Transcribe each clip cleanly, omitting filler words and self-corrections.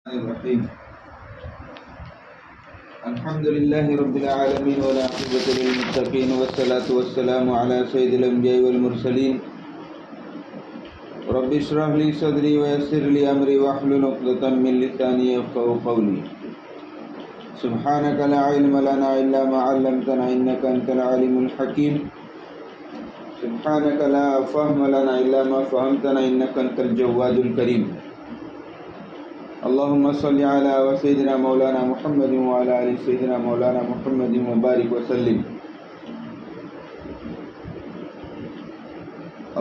الرحيم الحمد لله رب العالمين والعاقبة للمتقين والصلاة والسلام على سيد الأنبياء والمرسلين رب اشرح لي صدري ويسر لي أمري واحلل عقدة من لساني يفقهوا قولي سبحانك لا علم لنا إلا ما علمتنا إنك أنت العليم الحكيم سبحانك لا فهم لنا إلا ما فهمتنا إنك أنت الجواد الكريم اللهم صل على سيدنا مولانا محمد وعلى آل سيدنا مولانا محمد وبارك وسلم.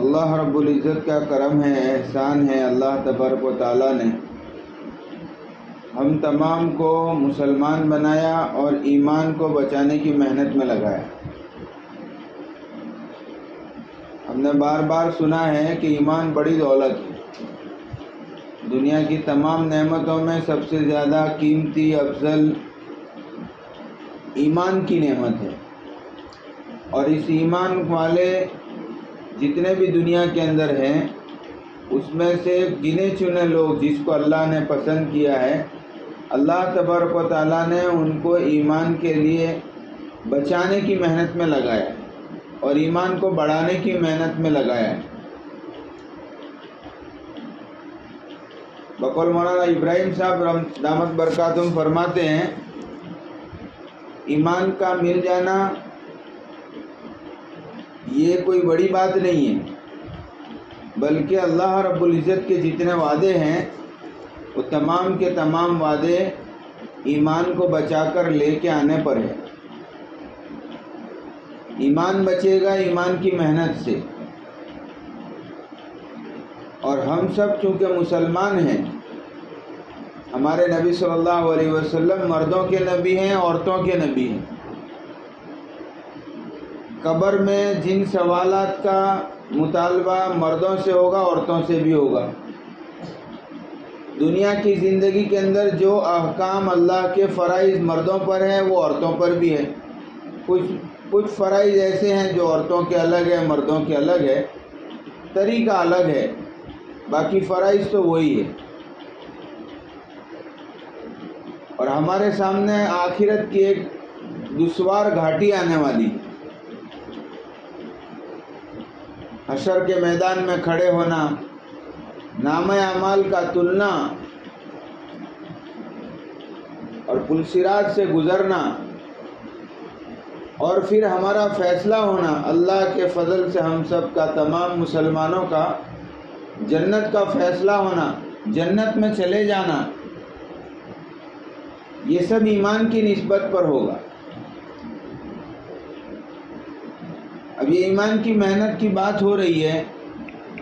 اللہ رب العزت کا کرم ہے، احسان ہے، اللہ تبارک و تعالیٰ نے ہم تمام کو مسلمان بنایا اور ایمان کو بچانے کی محنت میں لگایا. ہم نے بار بار سنا ہے کہ ایمان بڑی دولت ہے. دنیا کی تمام نعمتوں میں سب سے زیادہ قیمتی افضل ایمان کی نعمت ہے، اور اس ایمان والے جتنے بھی دنیا کے اندر ہیں اس میں سے گنے چنے لوگ جس کو اللہ نے پسند کیا ہے، اللہ تبارک و تعالیٰ نے ان کو ایمان کے لیے بچانے کی محنت میں لگایا اور ایمان کو بڑھانے کی محنت میں لگایا ہے. بقول مولانا ابراہیم صاحب دامت برکاتہم فرماتے ہیں، ایمان کا مل جانا یہ کوئی بڑی بات نہیں ہے، بلکہ اللہ رب العزت کے جتنے وعدے ہیں وہ تمام کے تمام وعدے ایمان کو بچا کر لے کے آنے پر ہے. ایمان بچے گا ایمان کی محنت سے، اور ہم سب چونکہ مسلمان ہیں، ہمارے نبی صلی اللہ علیہ وسلم مردوں کے نبی ہیں، عورتوں کے نبی ہیں. قبر میں جن سوالات کا مطالبہ مردوں سے ہوگا عورتوں سے بھی ہوگا. دنیا کی زندگی کے اندر جو احکام اللہ کے فرائض مردوں پر ہیں وہ عورتوں پر بھی ہے. کچھ فرائض ایسے ہیں جو عورتوں کے الگ ہے، مردوں کے الگ ہے، طریقہ الگ ہے، باقی فرائض تو وہی ہے. اور ہمارے سامنے آخرت کی ایک دشوار گھاٹی آنے والی. حشر کے میدان میں کھڑے ہونا، نامہ اعمال کا تلنا اور پل صراط سے گزرنا، اور پھر ہمارا فیصلہ ہونا. اللہ کے فضل سے ہم سب کا، تمام مسلمانوں کا جنت کا فیصلہ ہونا، جنت میں چلے جانا، یہ سب ایمان کی نسبت پر ہوگا. اب یہ ایمان کی محنت کی بات ہو رہی ہے،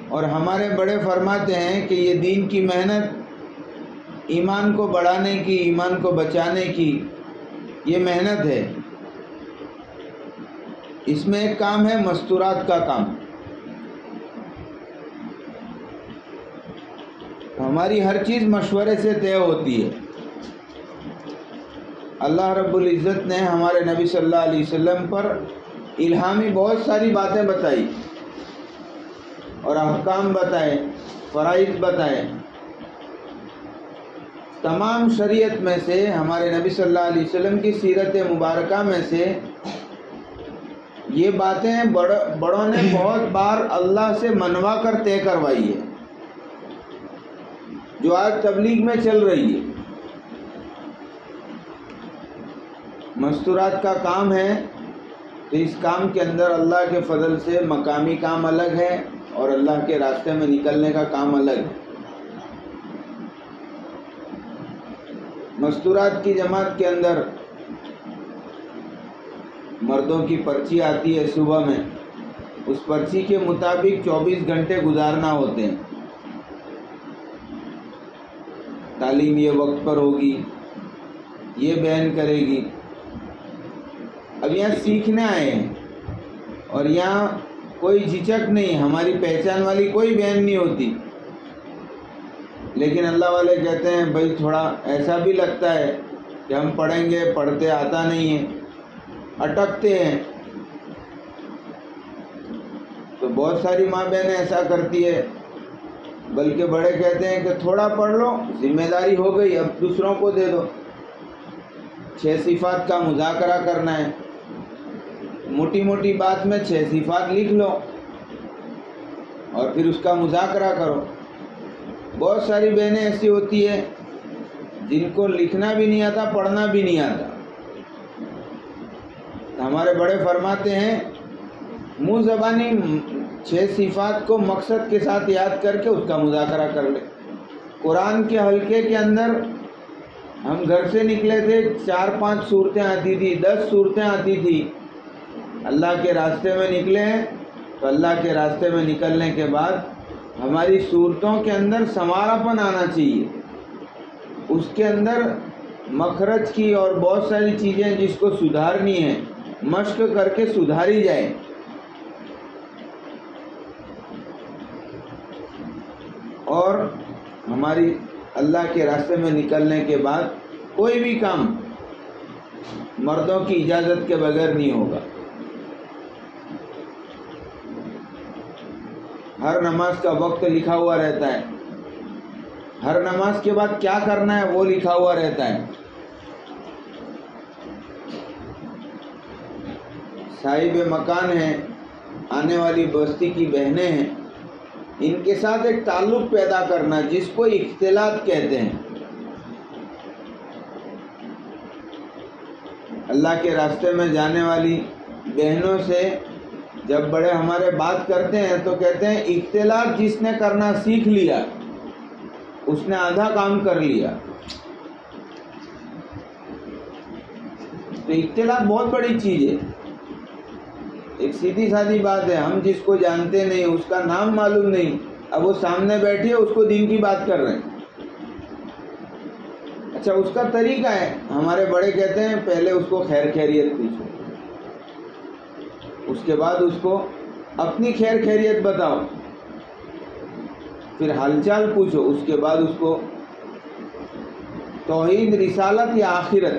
اور ہمارے بڑے فرماتے ہیں کہ یہ دین کی محنت ایمان کو بڑھانے کی، ایمان کو بچانے کی یہ محنت ہے. اس میں ایک کام ہے مستورات کا کام. ہماری ہر چیز مشورے سے طے ہوتی ہے. اللہ رب العزت نے ہمارے نبی صلی اللہ علیہ وسلم پر الہامی بہت ساری باتیں بتائی اور احکام بتائے، فرائض بتائے. تمام شریعت میں سے، ہمارے نبی صلی اللہ علیہ وسلم کی سیرت مبارکہ میں سے یہ باتیں بڑوں نے بہت بار اللہ سے منوا کر طے کروائی ہے، جو آج تبلیغ میں چل رہی ہے. مستورات کا کام ہے تو اس کام کے اندر اللہ کے فضل سے مقامی کام الگ ہے اور اللہ کے راستے میں نکلنے کا کام الگ ہے. مستورات کی جماعت کے اندر مردوں کی پرچی آتی ہے صبح میں، اس پرچی کے مطابق 24 گھنٹے گزارنا ہوتے ہیں. تعلیم یہ وقت پر ہوگی، یہ بیان کرے گی. اب یہاں سیکھنے آئے ہیں اور یہاں کوئی جھجک نہیں، ہماری پہچان والی کوئی بہن نہیں ہوتی، لیکن اللہ والے کہتے ہیں بھائی تھوڑا ایسا بھی لگتا ہے کہ ہم پڑھیں گے، پڑھتے آتا نہیں ہے، اٹکتے ہیں. تو بہت ساری ماں بہنیں ایسا کرتی ہے بلکہ بڑے کہتے ہیں کہ تھوڑا پڑھ لو، ذمہ داری ہو گئی، اب دوسروں کو دے دو۔ 6 صفات کا مذاکرہ کرنا ہے، موٹی موٹی بات میں 6 صفات لکھ لو اور پھر اس کا مذاکرہ کرو۔ بہت ساری بہنیں ایسی ہوتی ہیں جن کو لکھنا بھی نہیں آتا، پڑھنا بھی نہیں آتا۔ ہمارے بڑے فرماتے ہیں منہ زبانی 6 صفات کو مقصد کے ساتھ یاد کر کے اس کا مذاکرہ کر لے۔ قرآن کے حلقے کے اندر ہم گھر سے نکلے تھے، 4-5 صورتیں آتی تھی، 10 صورتیں آتی تھی۔ اللہ کے راستے میں نکلے ہیں تو اللہ کے راستے میں نکلنے کے بعد ہماری صورتوں کے اندر سنوارا پن آنا چاہیے، اس کے اندر مخرج کی اور بہت ساری چیزیں جس کو سدھارنی ہے مشق کر کے سدھاری جائے۔ اور ہماری اللہ کے راستے میں نکلنے کے بعد کوئی بھی کام مردوں کی اجازت کے بغیر نہیں ہوگا۔ ہر نماز کا وقت لکھا ہوا رہتا ہے، ہر نماز کے بعد کیا کرنا ہے وہ لکھا ہوا رہتا ہے۔ صاحب مکان ہیں، آنے والی بستی کی بہنیں ہیں، ان کے ساتھ ایک تعلق پیدا کرنا جس کو اختلاط کہتے ہیں۔ اللہ کے راستے میں جانے والی بہنوں سے جب بڑے ہمارے بات کرتے ہیں تو کہتے ہیں اختلاط جس نے کرنا سیکھ لیا اس نے آدھا کام کر لیا۔ تو اختلاط بہت بڑی چیز ہے۔ ایک سیدھی سادی بات ہے، ہم جس کو جانتے نہیں، اس کا نام معلوم نہیں، اب وہ سامنے بیٹھی ہے، اس کو دین کی بات کر رہے ہیں۔ اچھا، اس کا طریقہ ہے، ہمارے بڑے کہتے ہیں پہلے اس کو خیر خیریت پوچھو، اس کے بعد اس کو اپنی خیر خیریت بتاؤ، پھر حال چال پوچھو، اس کے بعد اس کو توحید، رسالت یا آخرت،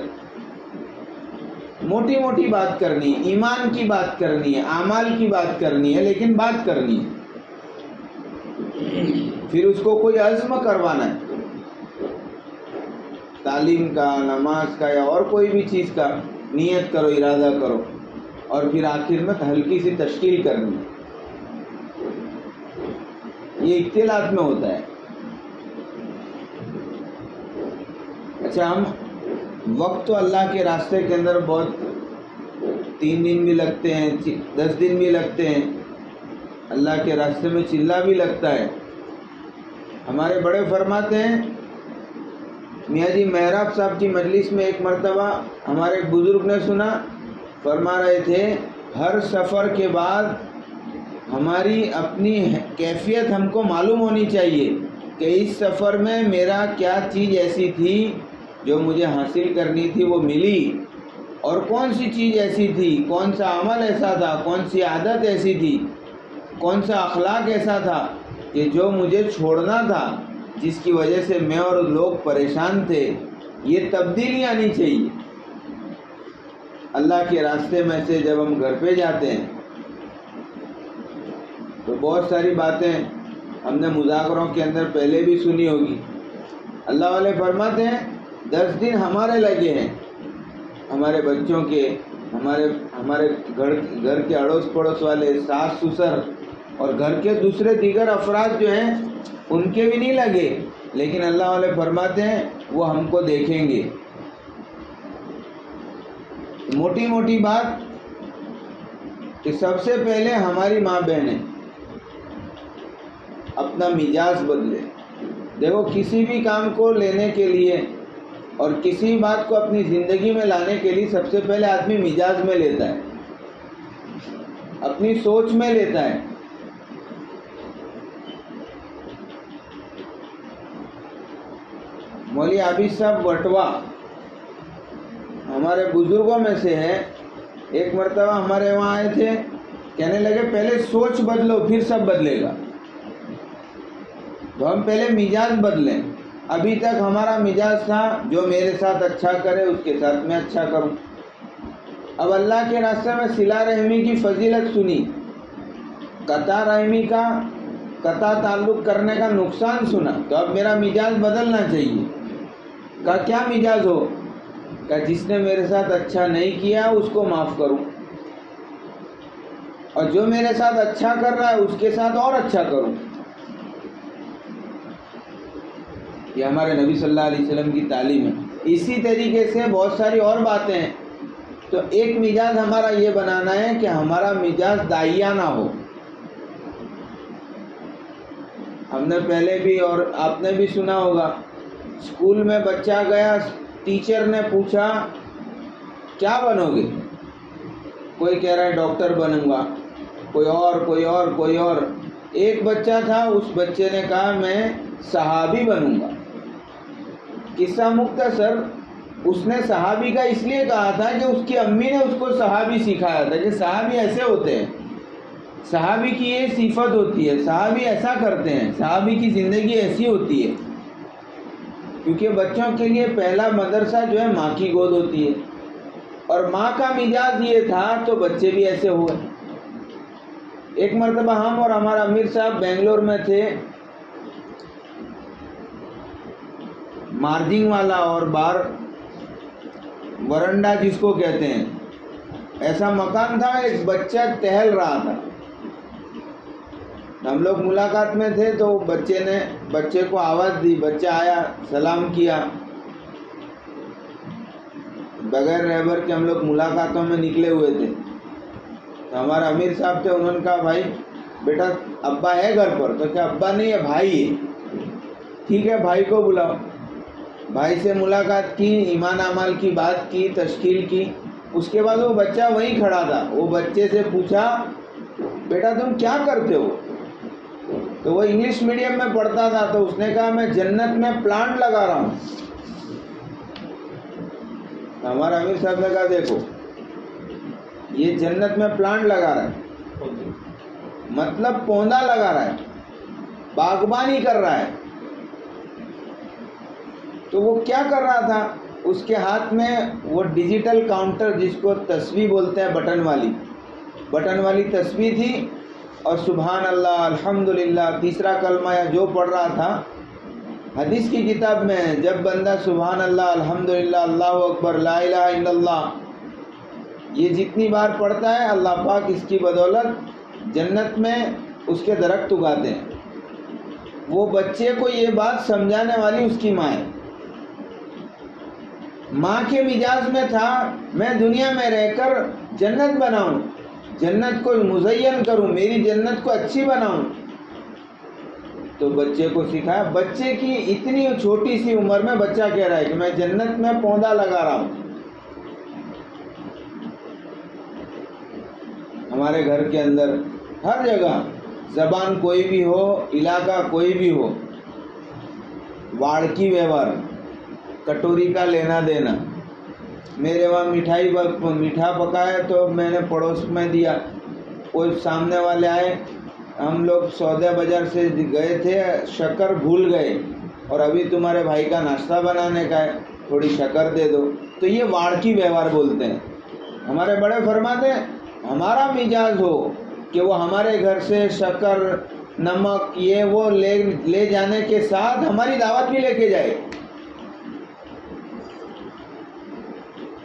موٹی موٹی بات کرنی ہے، ایمان کی بات کرنی ہے، اعمال کی بات کرنی ہے، لیکن بات کرنی ہے۔ پھر اس کو کوئی عزم کروانا ہے، تعلیم کا، نماز کا یا اور کوئی بھی چیز کا نیت کرو، ارادہ کرو، اور پھر آخر میں ہلکی سی تشکیل کرنی ہے۔ یہ اختلاط میں ہوتا ہے۔ اچھا، ہم وقت تو اللہ کے راستے کے اندر بہت 3 دن بھی لگتے ہیں، 10 دن بھی لگتے ہیں، اللہ کے راستے میں چلا بھی لگتا ہے۔ ہمارے بڑے فرماتے ہیں، میاں جی محراب صاحب کی مجلس میں ایک مرتبہ ہمارے ایک بزرگ نے سنا، فرما رہے تھے ہر سفر کے بعد ہماری اپنی کیفیت ہم کو معلوم ہونی چاہیے کہ اس سفر میں میرا کیا چیز ایسی تھی جو مجھے حاصل کرنی تھی وہ ملی، اور کون سی چیز ایسی تھی، کون سا عمل ایسا تھا، کون سی عادت ایسی تھی، کون سا اخلاق ایسا تھا کہ جو مجھے چھوڑنا تھا، جس کی وجہ سے میں اور لوگ پریشان تھے۔ یہ تبدیلی آنی چاہیے۔ اللہ کے راستے میں سے جب ہم گھر پہ جاتے ہیں تو بہت ساری باتیں ہم نے مذاکروں کے اندر پہلے بھی سنی ہوگی۔ اللہ والے فرماتے ہیں 10 دن ہمارے لگے ہیں، ہمارے بچوں کے، ہمارے گھر کے اڑوس پڑوس والے، ساس سسر اور گھر کے دوسرے دیگر افراد جو ہیں ان کے بھی نہیں لگے، لیکن اللہ والے فرماتے ہیں وہ ہم کو دیکھیں گے۔ موٹی موٹی بات کہ سب سے پہلے ہماری ماں بہنیں اپنا مزاج بدلے۔ دیکھو، کسی بھی کام کو لینے کے لیے اور کسی بات کو اپنی زندگی میں لانے کے لیے سب سے پہلے آدمی مزاج میں لیتا ہے، اپنی سوچ میں لیتا ہے۔ مولوی عابد صاحب وٹوا ہمارے بزرگوں میں سے ہے، ایک مرتبہ ہمارے وہاں آئے تھے، کہنے لگے پہلے سوچ بدلو پھر سب بدلے گا۔ تو ہم پہلے مزاج بدلیں۔ ابھی تک ہمارا مزاج تھا جو میرے ساتھ اچھا کرے اس کے ساتھ میں اچھا کروں۔ اب اللہ کے راستے میں صلہ رحمی کی فضیلت سنی، قطع رحمی کا قطع تعلق کرنے کا نقصان سنا، تو اب میرا مزاج بدلنا چاہیے۔ کہا کیا مزاج ہو؟ کہ جس نے میرے ساتھ اچھا نہیں کیا اس کو معاف کروں، اور جو میرے ساتھ اچھا کر رہا ہے اس کے ساتھ اور اچھا کروں۔ یہ ہمارے نبی صلی اللہ علیہ وسلم کی تعلیم ہے۔ اسی طریقے سے بہت ساری اور باتیں ہیں۔ تو ایک مزاج ہمارا یہ بنانا ہے کہ ہمارا مزاج داعیانہ ہو۔ ہم نے پہلے بھی اور آپ نے بھی سنا ہوگا، اسکول میں بچہ گیا، ٹیچر نے پوچھا کیا بنو گے؟ کوئی کہہ رہا ہے ڈاکٹر بنوں گا، کوئی اور۔ ایک بچہ تھا، اس بچے نے کہا میں صحابی بنوں گا۔ قصہ مختصر، اس نے صحابی کا اس لیے کہا تھا کہ اس کی امی نے اس کو صحابی سکھایا تھا کہ صحابی ایسے ہوتے ہیں، صحابی کی یہ صفت ہوتی ہے، صحابی ایسا کرتے ہیں، صحابی کی زندگی ایسی ہوتی ہے۔ کیونکہ بچوں کے لیے پہلا مدرسہ جو ہے ماں کی گود ہوتی ہے، اور ماں کا مزاج یہ تھا تو بچے بھی ایسے ہوئے۔ ایک مرتبہ ہم اور ہمارا امیر صاحب بنگلور میں تھے، مارجنگ والا اور بار ورنڈا جس کو کہتے ہیں، ایسا مکان تھا، ایک بچہ ٹہل رہا تھا۔ ہم لوگ ملاقات میں تھے تو بچے نے بچے کو آواز دی، بچہ آیا، سلام کیا۔ بغیر رہبر کے ہم لوگ ملاقاتوں میں نکلے ہوئے تھے، تو ہمارا امیر صاحب تھے، انہوں نے کہا بھائی بیٹا ابا ہے گھر پر؟ تو کیا ابا نہیں ہے، بھائی ہے۔ ٹھیک ہے بھائی کو بلاؤ۔ بھائی سے ملاقات کی، ایمان اعمال کی بات کی، تشکیل کی۔ اس کے بعد وہ بچہ وہیں کھڑا تھا، وہ بچے سے پوچھا بیٹا تم کیا کرتے ہو؟ تو وہ انگلش میڈیم میں پڑھتا تھا، تو اس نے کہا میں جنت میں پلانٹ لگا رہا ہوں۔ تو ہمارا امیر صاحب نے کہا دیکھو یہ جنت میں پلانٹ لگا رہا ہے، مطلب پودا لگا رہا ہے، باغبانی کر رہا ہے۔ تو وہ کیا کر رہا تھا؟ اس کے ہاتھ میں وہ ڈیجیٹل کاؤنٹر جس کو تسبیح بولتے ہیں، بٹن والی تسبیح تھی، اور سبحان اللہ، الحمدللہ، تیسرا کلمہ یا جو پڑھ رہا تھا۔ حدیث کی کتاب میں جب بندہ سبحان اللہ، الحمدللہ، اللہ اکبر، لا الہ الا اللہ یہ جتنی بار پڑھتا ہے، اللہ پاک اس کی بدولت جنت میں اس کے درخت اگاتے ہیں۔ وہ بچے کو یہ بات سمجھانے والی اس کی ماں ہے۔ ماں کے مزاج میں تھا میں دنیا میں رہ کر جنت بناؤں، جنت کو مزین کروں، میری جنت کو اچھی بناؤں۔ تو بچے کو سکھایا۔ بچے کی اتنی چھوٹی سی عمر میں بچہ کہہ رہا ہے کہ میں جنت میں پودا لگا رہا ہوں۔ ہمارے گھر کے اندر ہر جگہ زبان کوئی بھی ہو، علاقہ کوئی بھی ہو، واڑکی ویوہار، کٹوری کا لینا دینا۔ میرے وہاں میٹھا پکایا تو میں نے پڑوس میں دیا، کوئی سامنے والے آئے، ہم لوگ سودا بازار سے گئے تھے، شکر بھول گئے اور ابھی تمہارے بھائی کا ناشتہ بنانے کا ہے، تھوڑی شکر دے دو، تو یہ واڑکی ویوہار بولتے ہیں۔ ہمارے بڑے فرماتے ہیں ہمارا مزاج ہو کہ وہ ہمارے گھر سے شکر، نمک یہ وہ لے جانے کے ساتھ ہماری دعوت بھی لے کے جائے۔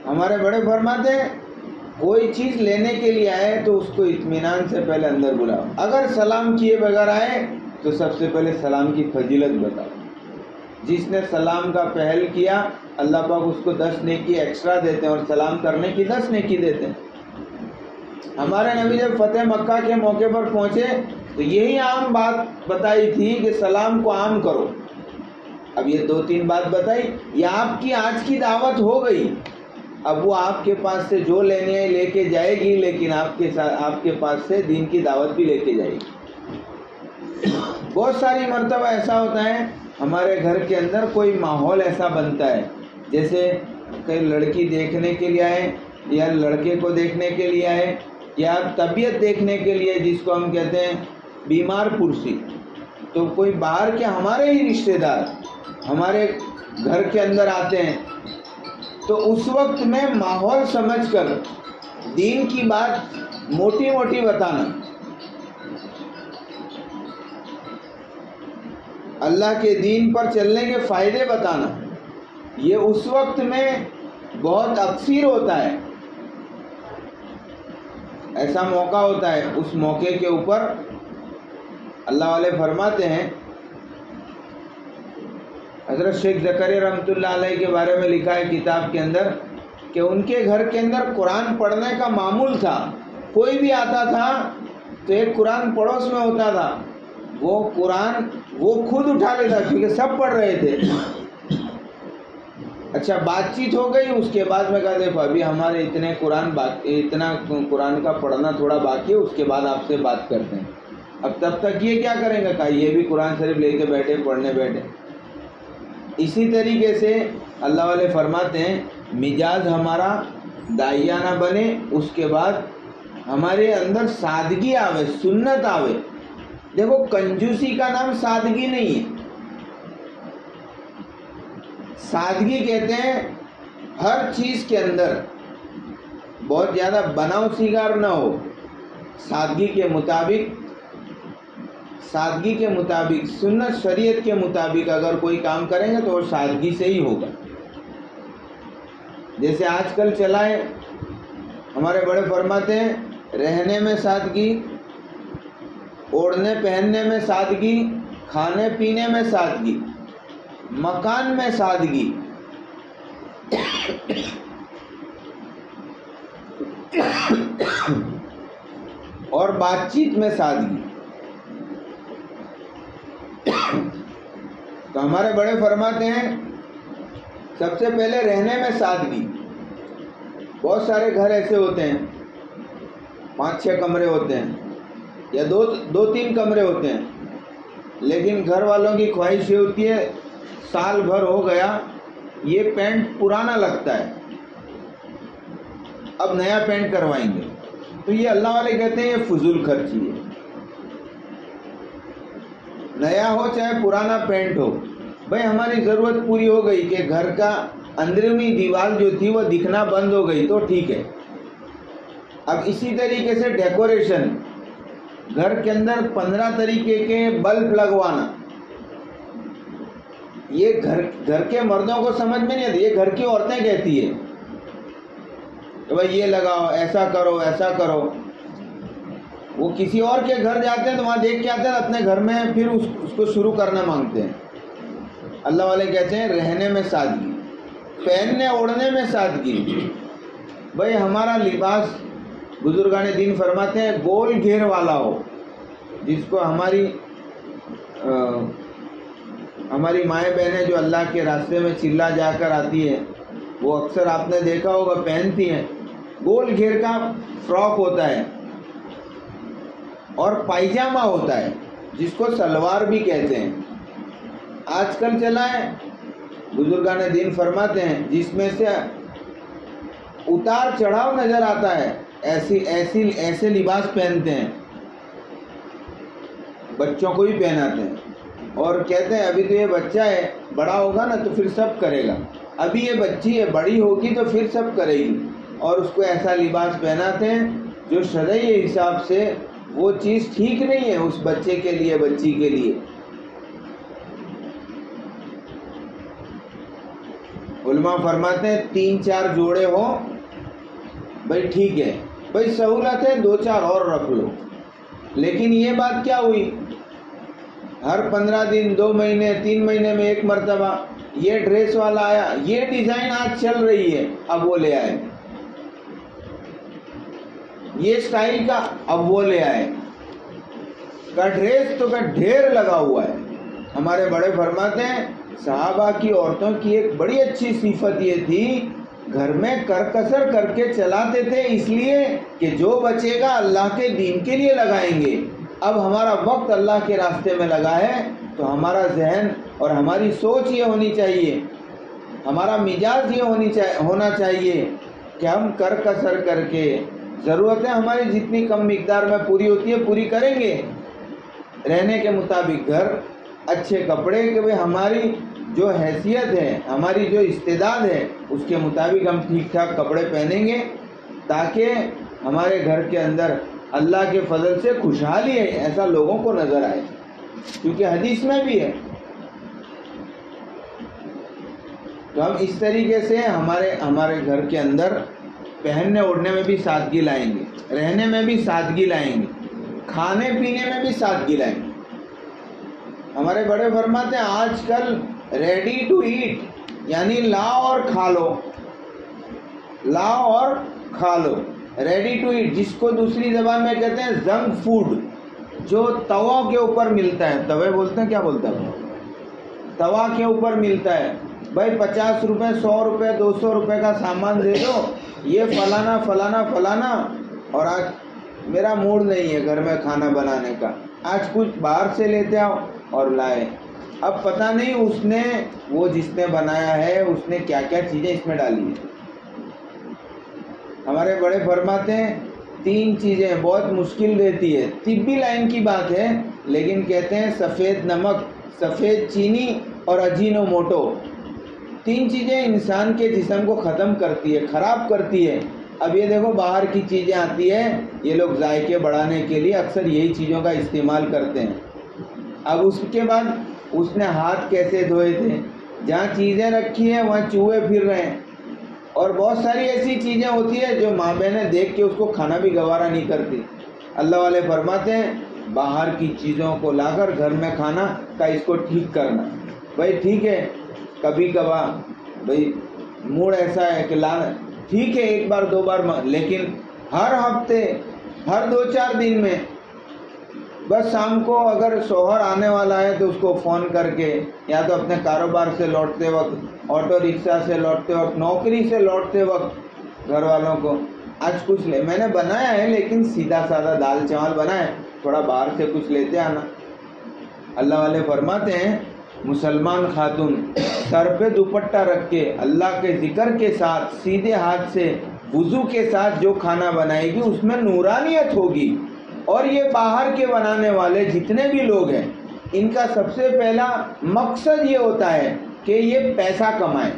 ہمارے بڑے فرماتے ہیں کوئی چیز لینے کے لیے آئے تو اس کو اطمینان سے پہلے اندر بلاؤ، اگر سلام کیے بغیر آئے تو سب سے پہلے سلام کی فضیلت بتاؤ۔ جس نے سلام کا پہل کیا اللہ پاک اس کو 10 نیکی ایکسٹرا دیتے ہیں، اور سلام کرنے کی 10 نیکی دیتے ہیں۔ ہمارے نبی جب فتح مکہ کے موقع پر پہنچے تو یہی عام بات بتائی تھی کہ سلام کو عام کرو۔ اب یہ 2-3 بات بتائی، یہ آپ کی آج کی دعوت ہو گئی۔ اب وہ آپ کے پاس سے جو لینے ہے لے کے جائے گی، لیکن آپ کے پاس سے دین کی دعوت بھی لے کے جائے گی۔ بہت ساری مرتبہ ایسا ہوتا ہے ہمارے گھر کے اندر کوئی ماحول ایسا بنتا ہے، جیسے کئی لڑکی دیکھنے کے لیے آئے یا لڑکے کو دیکھنے کے لیے آئے یا طبیعت دیکھنے کے لیے، جس کو ہم کہتے ہیں بیمار پرسی، تو کوئی باہر کے ہمارے ہی رشتہ دار ہمارے گھر کے اندر آتے ہیں، تو اس وقت میں ماحول سمجھ کر دین کی بات موٹی موٹی بتانا۔ اللہ کے دین پر چلنے کے فائدے بتانا، یہ اس وقت میں بہت اکثر ہوتا ہے، ایسا موقع ہوتا ہے۔ اس موقع کے اوپر اللہ والے فرماتے ہیں، حضرت شیخ زکریا رحمۃ اللہ علیہ کے بارے میں لکھا ہے کتاب کے اندر کہ ان کے گھر کے اندر قرآن پڑھنے کا معمول تھا، کوئی بھی آتا تھا تو ایک قرآن پڑوس میں ہوتا تھا، وہ قرآن وہ خود اٹھا لیتا کیونکہ سب پڑھ رہے تھے۔ اچھا بات چیت ہو گئی، اس کے بعد میں کہا دیکھو ابھی ہمارے اتنا قرآن کا پڑھنا تھوڑا باقی ہے، اس کے بعد آپ سے بات کرتے ہیں۔ اب تب تک یہ کیا کریں گے، کہا یہ بھی قرآن شریف لے کے بیٹھے پڑھنے بیٹھے۔ اسی طریقے سے اللہ والے فرماتے ہیں مزاج ہمارا دائیانہ بنے، اس کے بعد ہمارے اندر سادگی آوے، سنت آوے۔ دیکھو کنجوسی کا نام سادگی نہیں ہے، سادگی کہتے ہیں ہر چیز کے اندر بہت زیادہ بناؤ سنگار نہ ہو، سادگی کے مطابق سنت شریعت کے مطابق اگر کوئی کام کریں گے تو وہ سادگی سے ہی ہوگا۔ جیسے آج کل چلا ہے، ہمارے بڑے فرماتے ہیں رہنے میں سادگی، اوڑھنے پہننے میں سادگی، کھانے پینے میں سادگی، مکان میں سادگی، اور بات چیت میں سادگی۔ تو ہمارے بڑے فرماتے ہیں سب سے پہلے رہنے میں سادگی۔ بہت سارے گھر ایسے ہوتے ہیں 5-6 کمرے ہوتے ہیں یا 2-3 کمرے ہوتے ہیں، لیکن گھر والوں کی خواہش یہ ہوتی ہے سال بھر ہو گیا یہ پینٹ پرانا لگتا ہے، اب نیا پینٹ کروائیں گے۔ تو یہ اللہ والے کہتے ہیں یہ فضول خرچی ہے، نیا ہو چاہے پرانا پینٹ ہو، بھائی ہماری ضرورت پوری ہو گئی کہ گھر کا اندرونی دیوار جو تھی وہ دکھنا بند ہو گئی تو ٹھیک ہے۔ اب اسی طریقے سے ڈیکوریشن، گھر کے اندر 15 طریقے کے بلب لگوانا، یہ گھر کے مردوں کو سمجھ میں نہیں آتی، یہ گھر کی عورتیں کہتی ہے کہ بھائی یہ لگاؤ، ایسا کرو ایسا کرو۔ وہ کسی اور کے گھر جاتے ہیں تو وہاں دیکھ کے آتے ہیں، اپنے گھر میں پھر اس کو شروع کرنا مانگتے ہیں۔ اللہ والے کہتے ہیں رہنے میں سادگی، پہننے اوڑھنے میں سادگی۔ بھائی ہمارا لباس بزرگان دین فرماتے ہیں گول گھیر والا ہو، جس کو ہماری مائیں بہنیں جو اللہ کے راستے میں چلا جا کر آتی ہیں وہ اکثر آپ نے دیکھا ہوگا پہنتی ہیں، گول گھیر کا فراک ہوتا ہے اور پائجامہ ہوتا ہے جس کو سلوار بھی کہتے ہیں۔ آج کل چلا ہے بزرگان دین فرماتے ہیں جس میں سے اتار چڑھاؤ نظر آتا ہے، ایسے لباس پہنتے ہیں، بچوں کو بھی پہناتے ہیں اور کہتے ہیں ابھی تو یہ بچہ ہے، بڑا ہوگا نا تو پھر سب کرے گا، ابھی یہ بچی ہے بڑی ہوگی تو پھر سب کرے گی، اور اس کو ایسا لباس پہناتے ہیں جو شرعی حساب سے وہ چیز ٹھیک نہیں ہے اس بچے کے لیے، بچی کے لیے۔ علماء فرماتے ہیں 3-4 جوڑے ہوں بھائی ٹھیک ہے، بھائی سہولت ہے 2-4 اور رکھ لو، لیکن یہ بات کیا ہوئی ہر 15 دن 2 مہینے 3 مہینے میں ایک مرتبہ یہ ڈریس والا آیا، یہ ڈیزائن آج چل رہی ہے اب وہ لے آئے، یہ سٹائل کا اب وہ لے آئے، کا ڈریس تو کا ڈھیر لگا ہوا ہے۔ ہمارے بڑے فرماتے ہیں صحابہ کی عورتوں کی ایک بڑی اچھی صفت یہ تھی گھر میں کرکسر کر کے چلاتے تھے، اس لیے کہ جو بچے گا اللہ کے دین کے لیے لگائیں گے۔ اب ہمارا وقت اللہ کے راستے میں لگا ہے تو ہمارا ذہن اور ہماری سوچ یہ ہونی چاہیے، ہمارا مزاج یہ ہونا چاہیے کہ ہم کرکسر کر کے ضرورتیں ہماری جتنی کم مقدار میں پوری ہوتی ہے پوری کریں گے، رہنے کے مطابق گھر، اچھے کپڑے، کہ بھئی ہماری جو حیثیت ہے، ہماری جو استعداد ہے اس کے مطابق ہم ٹھیک ٹھاک کپڑے پہنیں گے تاکہ ہمارے گھر کے اندر اللہ کے فضل سے خوشحالی ہے ایسا لوگوں کو نظر آئے۔ کیونکہ حدیث میں بھی ہے تو ہم اس طریقے سے ہمارے گھر کے اندر پہننے اوڑھنے میں بھی سادگی لائیں گے، رہنے میں بھی سادگی لائیں گے، کھانے پینے میں بھی سادگی لائیں گے۔ ہمارے بڑے فرماتے ہیں آج کل ریڈی ٹو ایٹ، یعنی لاؤ اور کھا لو، لاؤ اور کھا لو، ریڈی ٹو ایٹ، جس کو دوسری زبان میں کہتے ہیں جنک فوڈ، جو توا کے اوپر ملتا ہے، توے بولتے ہیں، کیا بولتا ہے، توا کے اوپر ملتا ہے۔ بھائی 50 روپے 100 روپے 200 روپے کا سامان دے دو، یہ فلانا فلانا فلانا، اور آج میرا موڈ نہیں ہے گھر میں کھانا بنانے کا، آج کچھ باہر سے لیتے آؤ، اور لائے۔ اب پتہ نہیں اس نے، وہ جس نے بنایا ہے اس نے کیا کیا چیزیں اس میں ڈالی ہیں۔ ہمارے بڑے فرماتے ہیں 3 چیزیں بہت مشکل رہتی ہے، طبی لائن کی بات ہے، لیکن کہتے ہیں سفید نمک، سفید چینی اور اجینو موٹو، 3 چیزیں انسان کے جسم کو ختم کرتی ہے، خراب کرتی ہے۔ اب یہ دیکھو باہر کی چیزیں آتی ہیں، یہ لوگ ذائقے بڑھانے کے لیے اکثر یہی چیزوں کا استعمال کرتے ہیں۔ اب اس کے بعد اس نے ہاتھ کیسے دھوئے تھے، جہاں چیزیں رکھی ہیں وہاں چوہے پھر رہے ہیں، اور بہت ساری ایسی چیزیں ہوتی ہیں جو ماں بہنیں دیکھ کے اس کو کھانا بھی گوارا نہیں کرتی۔ اللہ والے فرماتے ہیں باہر کی چیزوں کو لا کر گھر میں کھانا کا اس کو ٹھیک کرنا۔ بھائی ٹھیک ہے کبھی کبھار، بھائی موڈ ایسا ہے کہ لانا ٹھیک ہے، 1 بار 2 بار، لیکن ہر ہفتے، ہر 2-4 دن میں، بس شام کو اگر شوہر آنے والا ہے تو اس کو فون کر کے، یا تو اپنے کاروبار سے لوٹتے وقت، آٹو رکشا سے لوٹتے وقت، نوکری سے لوٹتے وقت گھر والوں کو آج کچھ لے، میں نے بنایا ہے لیکن سیدھا سادہ دال چاول بنا ہے، تھوڑا باہر سے کچھ لیتے آنا۔ اللہ والے فرماتے ہیں مسلمان خاتون سر پہ دوپٹہ رکھ کے اللہ کے ذکر کے ساتھ سیدھے ہاتھ سے وضو کے ساتھ جو کھانا بنائے گی اس میں نورانیت ہوگی، اور یہ باہر کے بنانے والے جتنے بھی لوگ ہیں ان کا سب سے پہلا مقصد یہ ہوتا ہے کہ یہ پیسہ کمائیں،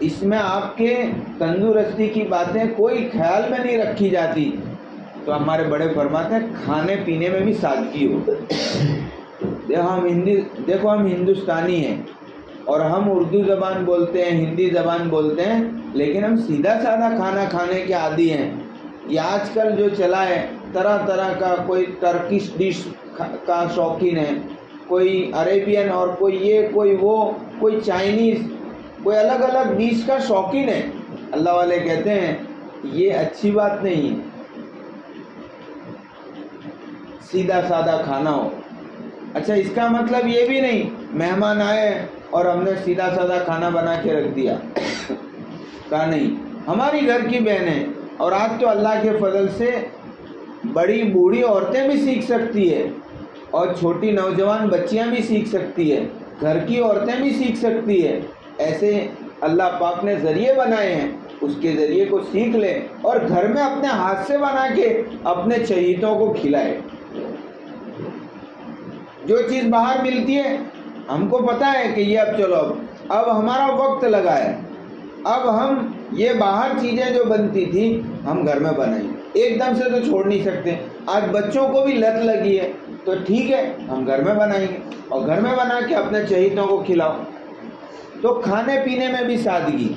اس میں آپ کے تندرستی کی باتیں کوئی خیال میں نہیں رکھی جاتی۔ تو ہمارے بڑے فرماتے ہیں کھانے پینے میں بھی سادگی ہو۔ دیکھو ہم ہندوستانی ہیں اور ہم اردو زبان بولتے ہیں، ہندی زبان بولتے ہیں، لیکن ہم سیدھا سادہ کھانا کھانے کے عادی ہیں۔ یہ آج کل جو چلا ہے طرح طرح کا، کوئی ٹرکش ڈش کا شوقین ہے، کوئی عربین، اور کوئی یہ کوئی وہ، کوئی چائنیز، کوئی الگ الگ ڈش کا شوقین ہے۔ اللہ والے کہتے ہیں یہ اچھی بات نہیں ہے، سیدھا سادہ کھانا ہو۔ اچھا اس کا مطلب یہ بھی نہیں مہمان آئے اور ہم نے سیدھا سادہ کھانا بنا کے رکھ دیا، کہا نہیں، ہماری گھر کی بہنیں، اور آج تو اللہ کے فضل سے بڑی بوڑھی عورتیں بھی سیکھ سکتی ہے، اور چھوٹی نوجوان بچیاں بھی سیکھ سکتی ہے، گھر کی عورتیں بھی سیکھ سکتی ہے۔ ایسے اللہ پاک نے ذریعے بنائے ہیں، اس کے ذریعے کو سیکھ لے اور گھر میں اپنے ہاتھ سے بنا کے اپنے چہیتوں کو کھلائے۔ جو چیز باہر ملتی ہے ہم کو پتا ہے کہ یہ اب چلو اب ہمارا وقت لگا ہے، اب ہم یہ باہر چیزیں جو بنتی تھی ہم گھر میں بنائیں، ایک دم سے تو چھوڑ نہیں سکتے۔ آج بچوں کو بھی لت لگی ہے تو ٹھیک ہے ہم گھر میں بنائیں گے، اور گھر میں بنا کے اپنے چہیتوں کو کھلاؤ۔ تو کھانے پینے میں بھی سادگی،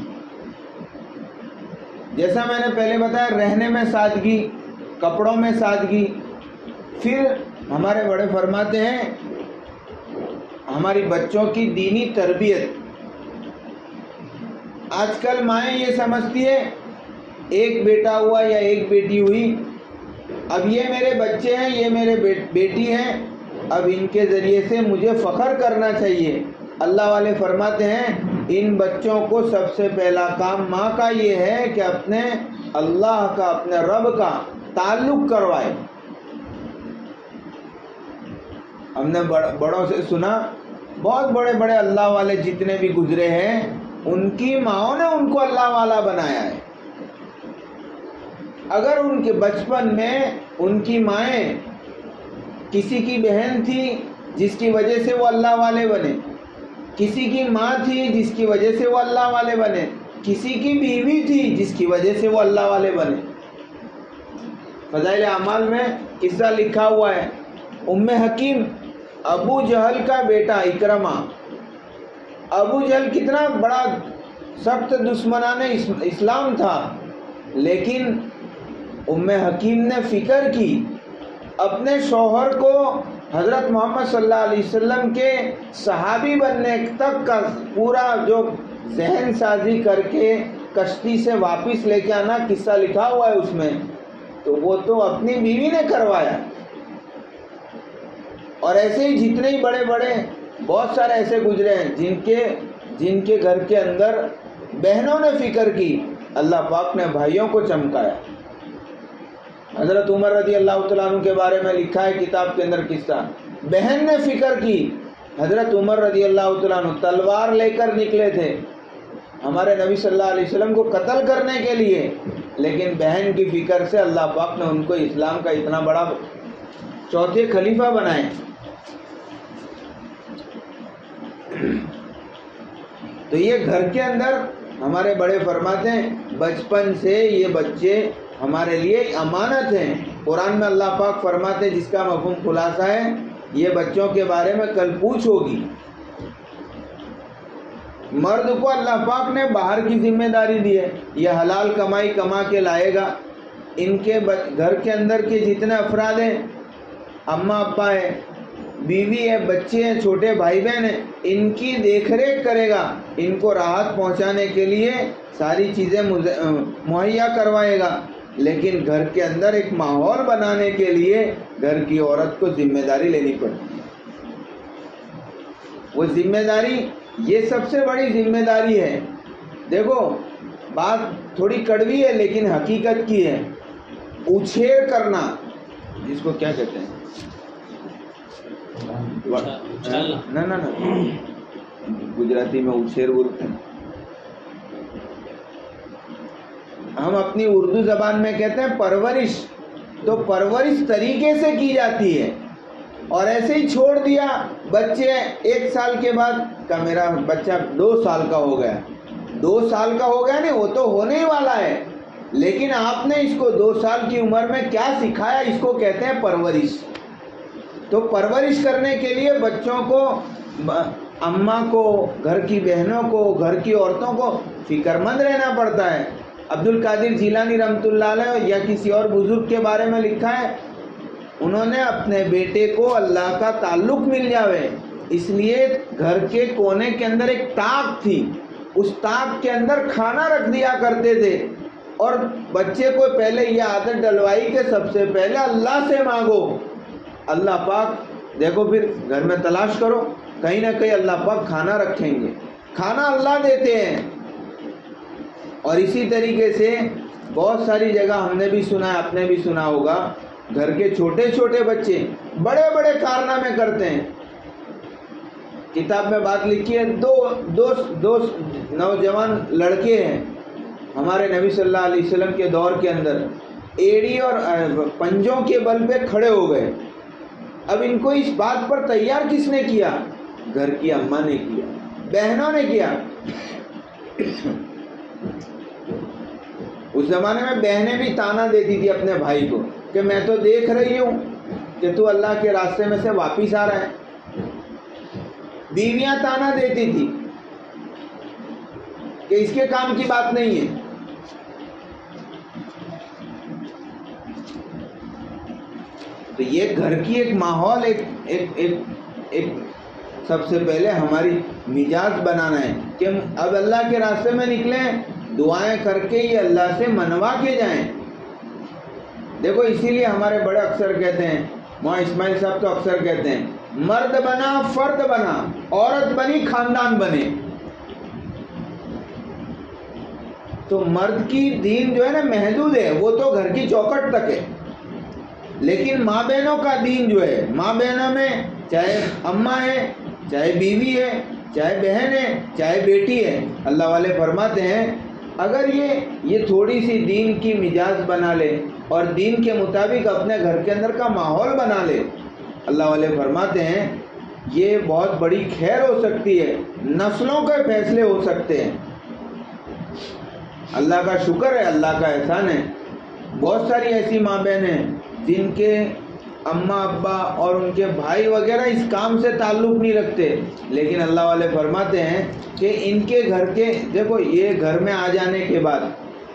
جیسا میں نے پہلے بتایا، رہنے میں سادگی، کپڑوں میں سادگی۔ پھر ہمارے بڑے فرماتے ہیں ہماری بچوں کی دینی تربیت۔ آج کل مائیں یہ سمجھتی ہے ایک بیٹا ہوا یا ایک بیٹی ہوئی، اب یہ میرے بچے ہیں، یہ میرے بیٹی ہیں، اب ان کے ذریعے سے مجھے فخر کرنا چاہیے۔ اللہ والے فرماتے ہیں ان بچوں کو سب سے پہلا کام ماں کا یہ ہے کہ اپنے اللہ کا، اپنے رب کا تعلق کروائے۔ ہم نے بڑوں سے سنا، بہت بڑے بڑے اللہ والے جتنے بھی گزرے ہیں ان کی ماں نے ان کو اللہ والا بنایا ہے۔ اگر ان کے بچپن میں ان کی مائیں، کسی کی بہن تھی جس کی وجہ سے وہ اللہ والے بنے، کسی کی ماں تھی جس کی وجہ سے وہ اللہ والے بنے، کسی کی بیوی تھی جس کی وجہ سے وہ اللہ والے بنے۔ فضائل اعمال میں قصہ لکھا ہوا ہے، ام حکیم، ابو جہل کا بیٹا اکرمہ۔ ابو جہل کتنا بڑا سخت دشمنان اسلام تھا، لیکن ام حکیم نے فکر کی، اپنے شوہر کو حضرت محمد صلی اللہ علیہ وسلم کے صحابی بننے تک کا پورا جو ذہن سازی کر کے کشتی سے واپس لے کے آنا قصہ لکھا ہوا ہے اس میں، تو وہ تو اپنی بیوی نے کروایا۔ اور ایسے ہی جتنے ہی بڑے بڑے بہت سارے ایسے گزرے ہیں جن کے گھر کے اندر بہنوں نے فکر کی، اللہ پاک نے بھائیوں کو چمکایا۔ حضرت عمر رضی اللہ تعالیٰ عنہ کے بارے میں لکھا ہے کتاب کے اندر قصہ، بہن نے فکر کی، حضرت عمر رضی اللہ تعالیٰ عنہ تلوار لے کر نکلے تھے ہمارے نبی صلی اللہ علیہ وسلم کو قتل کرنے کے لیے، لیکن بہن کی فکر سے اللہ پاک نے ان کو اسلام کا اتنا بڑا چوتھے خلیفہ بنائے۔ تو یہ گھر کے اندر ہمارے بڑے فرماتے ہیں بچپن سے یہ بچے ہمارے لیے امانت ہیں۔ قرآن میں اللہ پاک فرماتے ہیں، جس کا مفہوم خلاصہ ہے، یہ بچوں کے بارے میں کل پوچھ ہوگی۔ مرد کو اللہ پاک نے باہر کی ذمہ داری دی ہے، یہ حلال کمائی کما کے لائے گا، ان کے گھر کے اندر کے جتنے افراد ہیں، اماں ابا ہے، بیوی ہے، بچے ہیں، چھوٹے بھائی بہن ہیں، ان کی دیکھ ریکھ کرے گا، ان کو راحت پہنچانے کے لیے ساری چیزیں مہیا کروائے گا، لیکن گھر کے اندر ایک ماحول بنانے کے لیے گھر کی عورت کو ذمہ داری لینی پڑتی ہے۔ وہ ذمہ داری یہ سب سے بڑی ذمہ داری ہے۔ دیکھو بات تھوڑی کڑوی ہے لیکن حقیقت کی ہے، اچھیر کرنا، جس کو کیا کہتے ہیں، نہ گجراتی میں اچھیر بولتے ہیں، ہم اپنی اردو زبان میں کہتے ہیں پرورش۔ تو پرورش طریقے سے کی جاتی ہے، اور ایسے ہی چھوڑ دیا، بچے 1 سال کے بعد کا میرا بچہ 2 سال کا ہو گیا، 2 سال کا ہو گیا نہیں، وہ تو ہونے ہی والا ہے، لیکن آپ نے اس کو 2 سال کی عمر میں کیا سکھایا، اس کو کہتے ہیں پرورش۔ تو پرورش کرنے کے لیے بچوں کو، اماں کو، گھر کی بہنوں کو، گھر کی عورتوں کو فکر مند رہنا پڑتا ہے۔ عبد القادر جیلانی رحمۃ اللہ علیہ یا کسی اور بزرگ کے بارے میں لکھا ہے، انہوں نے اپنے بیٹے کو اللہ کا تعلق مل جاوے اس لیے گھر کے کونے کے اندر ایک طاق تھی، اس طاق کے اندر کھانا رکھ دیا کرتے تھے، اور بچے کو پہلے یہ عادت ڈلوائی کہ سب سے پہلے اللہ سے مانگو، اللہ پاک دیکھو، پھر گھر میں تلاش کرو، کہیں نہ کہیں اللہ پاک کھانا رکھیں گے، کھانا اللہ دیتے ہیں۔ اور اسی طریقے سے بہت ساری جگہ ہم نے بھی سنا ہے، آپ نے بھی سنا ہوگا، گھر کے چھوٹے چھوٹے بچے بڑے بڑے کارنامے کرتے ہیں۔ کتاب میں بات لکھی ہے، دو نوجوان لڑکے ہیں ہمارے نبی صلی اللہ علیہ وسلم کے دور کے اندر، ایڑی اور پنجوں کے بل پہ کھڑے ہو گئے۔ اب ان کو اس بات پر تیار کس نے کیا؟ گھر کی اماں نے کیا، بہنوں نے کیا۔ اس زمانے میں بہنیں بھی تانا دیتی تھی اپنے بھائی کو کہ میں تو دیکھ رہی ہوں کہ تو اللہ کے راستے میں سے واپس آ رہا ہے۔ بیویاں تانا دیتی تھی کہ اس کے کام کی بات نہیں ہے۔ تو یہ گھر کی ایک ماحول، ایک سب سے پہلے ہماری مزاج بنانا ہے کہ اب اللہ کے راستے میں نکلیں، دعائیں کر کے یہ اللہ سے منوا کے جائیں۔ دیکھو اسی لیے ہمارے بڑے اکثر کہتے ہیں، مولانا اسماعیل صاحب تو اکثر کہتے ہیں، مرد بنا فرد بنا، عورت بنی خاندان بنے۔ تو مرد کی دین جو ہے نا محدود ہے، وہ تو گھر کی چوکٹ تک ہے، لیکن ماں بہنوں کا دین جو ہے، ماں بہنوں میں چاہے اماں ہے، چاہے بیوی ہے، چاہے بہن ہے، چاہے بیٹی ہے، اللہ والے فرماتے ہیں اگر یہ تھوڑی سی دین کی مزاج بنا لے اور دین کے مطابق اپنے گھر کے اندر کا ماحول بنا لے، اللہ والے فرماتے ہیں یہ بہت بڑی خیر ہو سکتی ہے، نسلوں کے فیصلے ہو سکتے ہیں۔ اللہ کا شکر ہے، اللہ کا احسان ہے، بہت ساری ایسی ماں بہن ہیں جن کے اماں ابا اور ان کے بھائی وغیرہ اس کام سے تعلق نہیں رکھتے، لیکن اللہ والے فرماتے ہیں کہ ان کے گھر کے دیکھو، یہ گھر میں آ جانے کے بعد،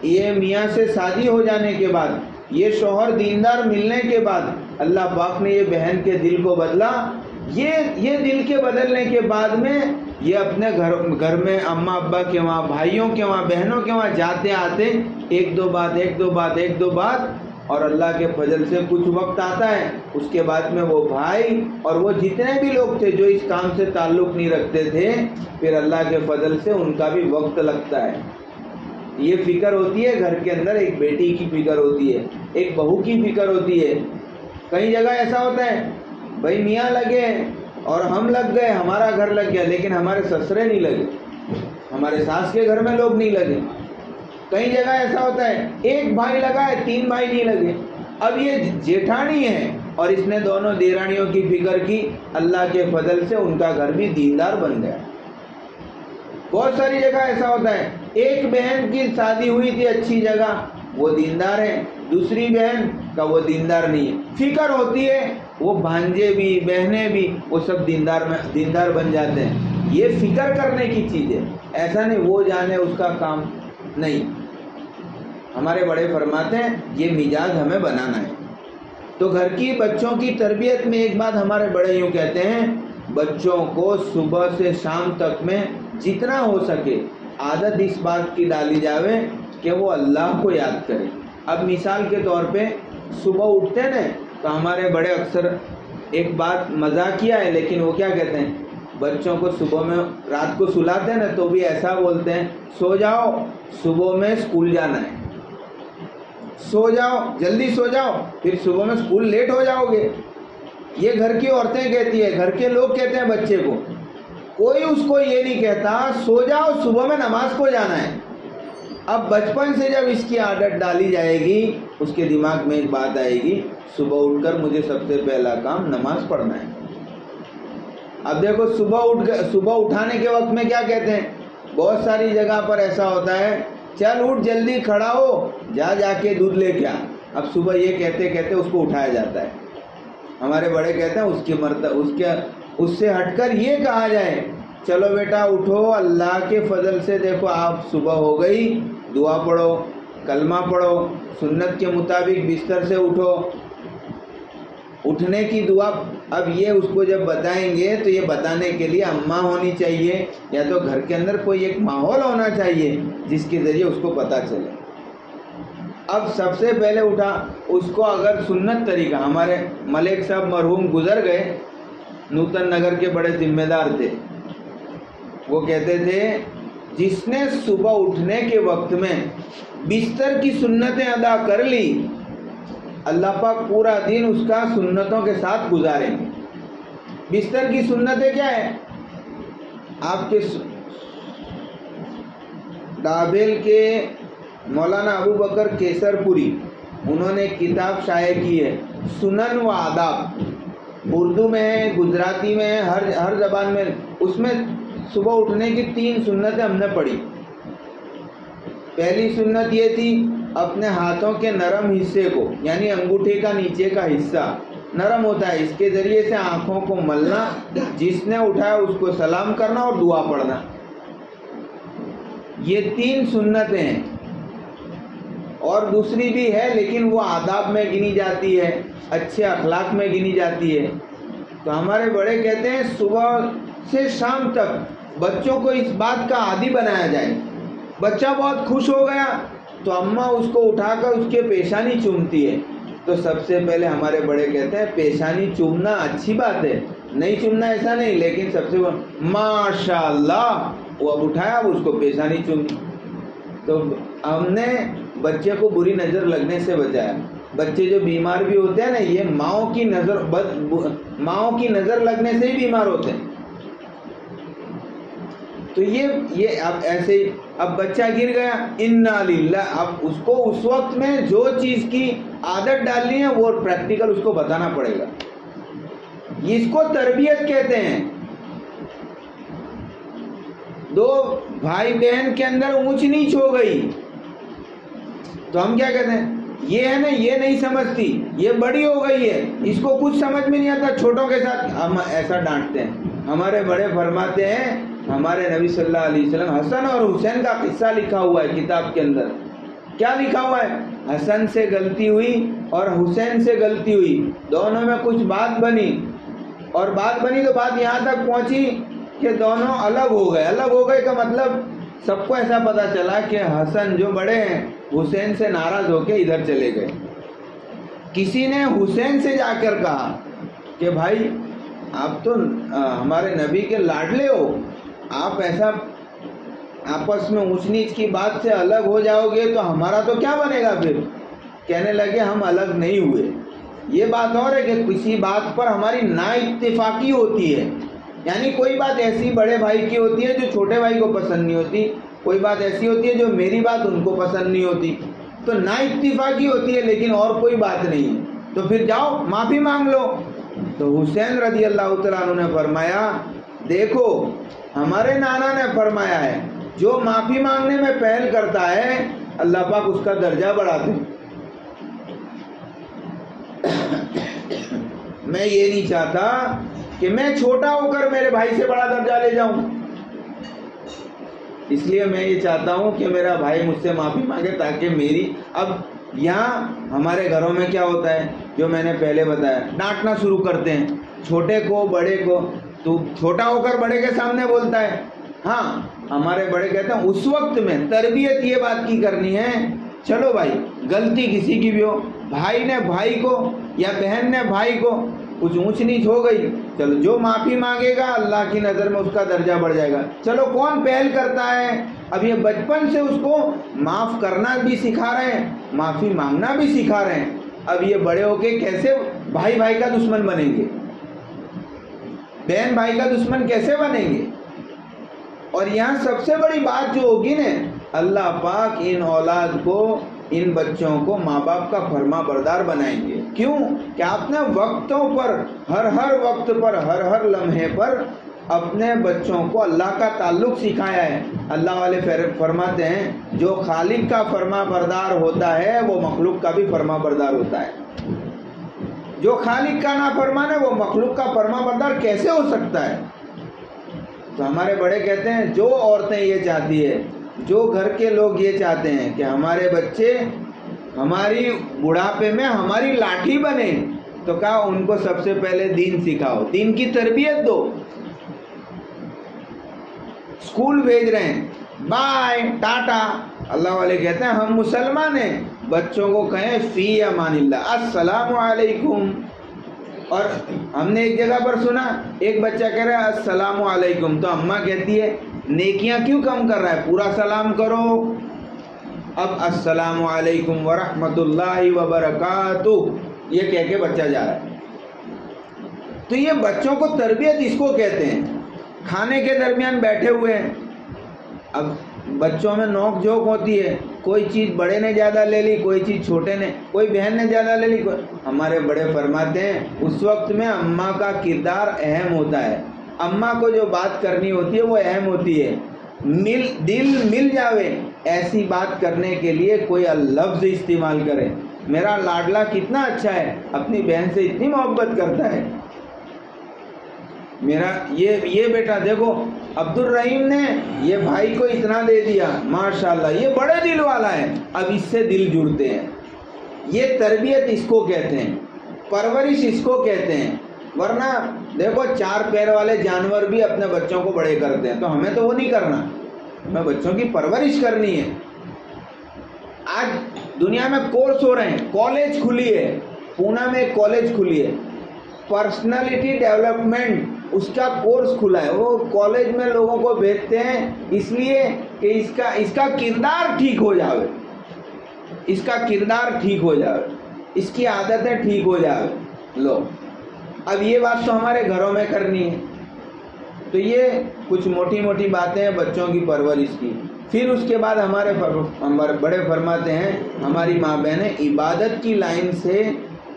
یہ میاں سے شادی ہو جانے کے بعد، یہ شوہر دیندار ملنے کے بعد اللہ پاک نے یہ بہن کے دل کو بدلا. یہ دل کے بدلنے کے بعد میں یہ اپنے گھر میں اماں ابا کے وہاں، بھائیوں کے وہاں، بہنوں کے وہاں جاتے آتے ایک دو بات، اور اللہ کے فضل سے کچھ وقت آتا ہے، اس کے بعد میں وہ بھائی اور وہ جتنے بھی لوگ تھے جو اس کام سے تعلق نہیں رکھتے تھے، پھر اللہ کے فضل سے ان کا بھی وقت لگتا ہے. یہ فکر ہوتی ہے گھر کے اندر، ایک بیٹی کی فکر ہوتی ہے، ایک بہو کی فکر ہوتی ہے. کئی جگہ ایسا ہوتا ہے بھائی میاں لگے اور ہم لگ گئے، ہمارا گھر لگ گیا، لیکن ہمارے سسرے نہیں لگے، ہمارے ساس کے گھر میں لوگ نہیں لگے. کئی جگہ ایسا ہوتا ہے ایک بھائی لگا ہے، 3 بھائی نہیں لگے. اب یہ جیٹھانی ہے اور اس نے دونوں دیرانیوں کی فکر کی، اللہ کے فضل سے ان کا گھر بھی دیندار بن گیا. بہت ساری جگہ ایسا ہوتا ہے، ایک بہن کی شادی ہوئی تھی اچھی جگہ، وہ دیندار ہے، دوسری بہن کا وہ دیندار نہیں ہے. فکر ہوتی ہے، وہ بھانجے بھی بہنیں بھی وہ سب دیندار بن جاتے ہیں. یہ فکر کرنے کی چیز ہے، ایسا نہیں وہ جانے اس کا کام نہیں. ہمارے بڑے فرماتے ہیں یہ مزاج ہمیں بنانا ہے. تو گھر کی بچوں کی تربیت میں ایک بات ہمارے بڑے یوں کہتے ہیں، بچوں کو صبح سے شام تک میں جتنا ہو سکے عادت اس بات کی ڈالی جاوے کہ وہ اللہ کو یاد کرے. اب مثال کے طور پہ صبح اٹھتے نا تو ہمارے بڑے اکثر ایک بات مذاقیہ ہے، لیکن وہ کیا کہتے ہیں، بچوں کو صبح میں رات کو سلاتے ہیں نا تو بھی ایسا بولتے ہیں، سو جاؤ صبح میں اسکول جانا ہے، سو جاؤ جلدی سو جاؤ، پھر صبح میں اسکول لیٹ ہو جاؤ گے. یہ گھر کی عورتیں کہتی ہے، گھر کے لوگ کہتے ہیں بچے کو. کوئی اس کو یہ نہیں کہتا سو جاؤ صبح میں نماز کو جانا ہے. اب بچپن سے جب اس کی عادت ڈالی جائے گی، اس کے دماغ میں ایک بات آئے گی، صبح اٹھ کر مجھے سب سے پہلا کام نماز پڑھنا ہے. اب دیکھو صبح اٹھانے کے وقت میں کیا کہتے ہیں، بہت ساری جگہ پر ایسا ہوتا ہے، چل اٹھ جلدی کھڑا ہو جا کے دودھ لے کے آ. اب صبح یہ کہتے کہتے اس کو اٹھایا جاتا ہے. ہمارے بڑے کہتے ہیں اس سے ہٹ کر یہ کہا جائے، چلو بیٹا اٹھو، اللہ کے فضل سے دیکھو آپ صبح ہو گئی، دعا پڑھو، کلمہ پڑھو، سنت کے مطابق بستر سے اٹھو، اٹھنے کی دعا. اب یہ اس کو جب بتائیں گے تو یہ بتانے کے لیے اماں ہونی چاہیے یا تو گھر کے اندر کوئی ایک ماحول ہونا چاہیے جس کے ذریعے اس کو پتہ چلے. اب سب سے پہلے اٹھا اس کو اگر سنت طریقہ، ہمارے ملک صاحب مرحوم گزر گئے، نوتن نگر کے بڑے ذمہ دار تھے، وہ کہتے تھے جس نے صبح اٹھنے کے وقت میں بستر کی سنتیں ادا کر لی، اللہ پاک پورا دن اس کا سنتوں کے ساتھ گزاریں گے. بستر کی سنتیں کیا ہے؟ آپ کے ڈابیل کے مولانا ابو بکر کیسر پوری، انہوں نے کتاب شائع کی ہے سنن و آداب، اردو میں ہے، گجراتی میں ہے، ہر زبان میں. اس میں صبح اٹھنے کی 3 سنتیں ہم نے پڑھی. پہلی سنت یہ تھی اپنے ہاتھوں کے نرم حصے کو، یعنی انگوٹھے کا نیچے کا حصہ نرم ہوتا ہے، اس کے ذریعے سے آنکھوں کو ملنا، جس نے اٹھایا اس کو سلام کرنا اور دعا پڑھنا. یہ 3 سنتیں ہیں. اور دوسری بھی ہے لیکن وہ آداب میں گنی جاتی ہے، اچھے اخلاق میں گنی جاتی ہے. تو ہمارے بڑے کہتے ہیں صبح سے شام تک بچوں کو اس بات کا عادی بنایا جائے. بچہ بہت خوش ہو گیا تو اماں اس کو اٹھا کر اس کے پیشانی چومتی ہے. تو سب سے پہلے ہمارے بڑے کہتے ہیں پیشانی چومنا اچھی بات ہے، نہیں چومنا ایسا نہیں، لیکن سب سے ماشاء اللہ وہ اب اٹھایا اب اس کو پیشانی چومی. تو ہم نے بچے کو بری نظر لگنے سے بچایا. بچے جو بیمار بھی ہوتے ہیں نا، یہ ماؤں کی نظر لگنے سے ہی بیمار ہوتے ہیں. تو یہ اب ایسے ہی اب بچہ گر گیا، انا للہ، اب اس کو اس وقت میں جو چیز کی عادت ڈالنی ہے وہ پریکٹیکل اس کو بتانا پڑے گا. اس کو تربیت کہتے ہیں. 2 بھائی بہن کے اندر اونچ نیچ ہو گئی تو ہم کیا کہتے ہیں، یہ ہے نا یہ نہیں سمجھتی، یہ بڑی ہو گئی ہے، اس کو کچھ سمجھ میں نہیں آتا، چھوٹوں کے ساتھ ہم ایسا ڈانٹتے ہیں۔ ہمارے بڑے فرماتے ہیں، ہمارے نبی صلی اللہ علیہ وسلم حسن اور حسین کا قصہ لکھا ہوا ہے کتاب کے اندر۔ کیا لکھا ہوا ہے؟ حسن سے غلطی ہوئی اور حسین سے غلطی ہوئی، دونوں میں کچھ بات بنی، اور بات بنی تو بات یہاں تک پہنچی کہ دونوں الگ ہو گئے۔ الگ ہو گئے کا مطلب سب کو ایسا پتا چلا کہ حسن جو بڑے ہیں حسین سے ناراض ہو کے ادھر چلے گئے۔ کسی نے حسین سے جا کر کہا کہ بھائی آپ تو ہمارے نبی کے لاڈلے ہو، آپ ایسا آپس میں اونچ نیچ کی بات سے الگ ہو جاؤ گے تو ہمارا تو کیا بنے گا پھر؟ کہنے لگے ہم الگ نہیں ہوئے، یہ بات اور ہے کہ کسی بات پر ہماری نا اتفاقی ہوتی ہے، یعنی کوئی بات ایسی بڑے بھائی کی ہوتی ہے جو چھوٹے بھائی کو پسند نہیں ہوتی، کوئی بات ایسی ہوتی ہے جو میری بات ان کو پسند نہیں ہوتی، تو نا اتفاقی ہوتی ہے لیکن اور کوئی بات نہیں ہے، تو پھر جاؤ معافی مانگ لو۔ تو حسین رضی اللہ تعالیٰ عنہ نے فرمایا دیکھو ہمارے نانا نے فرمایا ہے جو معافی مانگنے میں پہل کرتا ہے اللہ پاک اس کا درجہ بڑھاتے ہیں۔ میں یہ نہیں چاہتا کہ میں چھوٹا ہو کر میرے بھائی سے بڑا درجہ لے جاؤں، اس لیے میں یہ چاہتا ہوں کہ میرا بھائی مجھ سے معافی مانگے تاکہ میری اب یہاں ہمارے گھروں میں کیا ہوتا ہے جو میں نے پہلے بتایا، ڈانٹنا شروع کرتے ہیں چھوٹے کو بڑے کو، تو چھوٹا ہو کر بڑے کے سامنے بولتا ہے۔ ہاں ہمارے بڑے کہتے ہیں اس وقت میں تربیت یہ بات کی کرنی ہے، چلو بھائی غلطی کسی کی بھی ہو، بھائی نے بھائی کو یا بہن نے بھائی کو کچھ اونچ نیچ ہو گئی، چلو جو معافی مانگے گا اللہ کی نظر میں اس کا درجہ بڑھ جائے گا۔ چلو کون پہل کرتا ہے؟ اب یہ بچپن سے اس کو معاف کرنا بھی سکھا رہے ہیں، معافی مانگنا بھی سکھا رہے ہیں، اب یہ بڑے ہو کے کیسے بھائی بھائی کا دشمن بنیں گے، بہن بھائی کا دشمن کیسے بنیں گے؟ اور یہاں سب سے بڑی بات جو ہوگی نا، اللہ پاک ان اولاد کو، ان بچوں کو ماں باپ کا فرما بردار بنائیں گے۔ کیوں کہ آپ نے وقتوں پر، ہر وقت پر، ہر لمحے پر اپنے بچوں کو اللہ کا تعلق سکھایا ہے۔ اللہ والے فرماتے ہیں جو خالق کا فرما بردار ہوتا ہے وہ مخلوق کا بھی فرما بردار ہوتا ہے۔ جو خالق کا نافرمان ہے وہ مخلوق کا فرما بردار کیسے ہو سکتا ہے؟ تو ہمارے بڑے کہتے ہیں جو عورتیں یہ چاہتی ہے، جو گھر کے لوگ یہ چاہتے ہیں کہ ہمارے بچے ہماری بڑھاپے میں ہماری لاٹھی بنے، تو کہا ان کو سب سے پہلے دین سکھاؤ، دین کی تربیت دو۔ اسکول بھیج رہے ہیں، بائے ٹاٹا، اللہ والے کہتے ہیں ہم مسلمان ہیں، بچوں کو کہیں فی امان اللہ، السلام علیکم۔ اور ہم نے ایک جگہ پر سنا ایک بچہ کہہ رہا ہے السلام علیکم، تو اماں کہتی ہے نیکیاں کیوں کم کر رہا ہے، پورا سلام کرو۔ اب السلام علیکم ورحمۃ اللہ وبرکاتہ یہ کہہ کے بچہ جا رہا ہے۔ تو یہ بچوں کو تربیت اس کو کہتے ہیں۔ کھانے کے درمیان بیٹھے ہوئے ہیں، اب بچوں میں نوک جھوک ہوتی ہے، کوئی چیز بڑے نے زیادہ لے لی، کوئی چیز چھوٹے نے، کوئی بہن نے زیادہ لے لی، ہمارے بڑے فرماتے ہیں اس وقت میں اماں کا کردار اہم ہوتا ہے، اماں کو جو بات کرنی ہوتی ہے وہ اہم ہوتی ہے، دل مل جاوے ایسی بات کرنے کے لیے کوئی لفظ استعمال کرے۔ میرا لاڈلا کتنا اچھا ہے، اپنی بہن سے اتنی محبت کرتا ہے، میرا یہ بیٹا دیکھو عبد الرحیم نے یہ بھائی کو اتنا دے دیا، ماشاءاللہ یہ بڑے دل والا ہے، اب اس سے دل جڑتے ہیں۔ یہ تربیت اس کو کہتے ہیں، پرورش اس کو کہتے ہیں۔ ورنہ دیکھو چار پیر والے جانور بھی اپنے بچوں کو بڑے کرتے ہیں، تو ہمیں تو وہ نہیں کرنا، ہمیں بچوں کی پرورش کرنی ہے۔ آج دنیا میں کورس ہو رہے ہیں، کالج کھلی ہے، پونا میں ایک کالج کھلی ہے، پرسنالٹی ڈیولپمنٹ اس کا کورس کھلا ہے۔ وہ کالج میں لوگوں کو بھیجتے ہیں اس لیے کہ اس کا کردار ٹھیک ہو جاوے، اس کا کردار ٹھیک ہو جاوے، اس کی عادتیں ٹھیک ہو جاوے۔ لو اب یہ بات تو ہمارے گھروں میں کرنی ہے۔ تو یہ کچھ موٹی موٹی باتیں ہیں بچوں کی پرورش کی۔ پھر اس کے بعد ہمارے بڑے فرماتے ہیں ہماری ماں بہنیں عبادت کی لائن سے،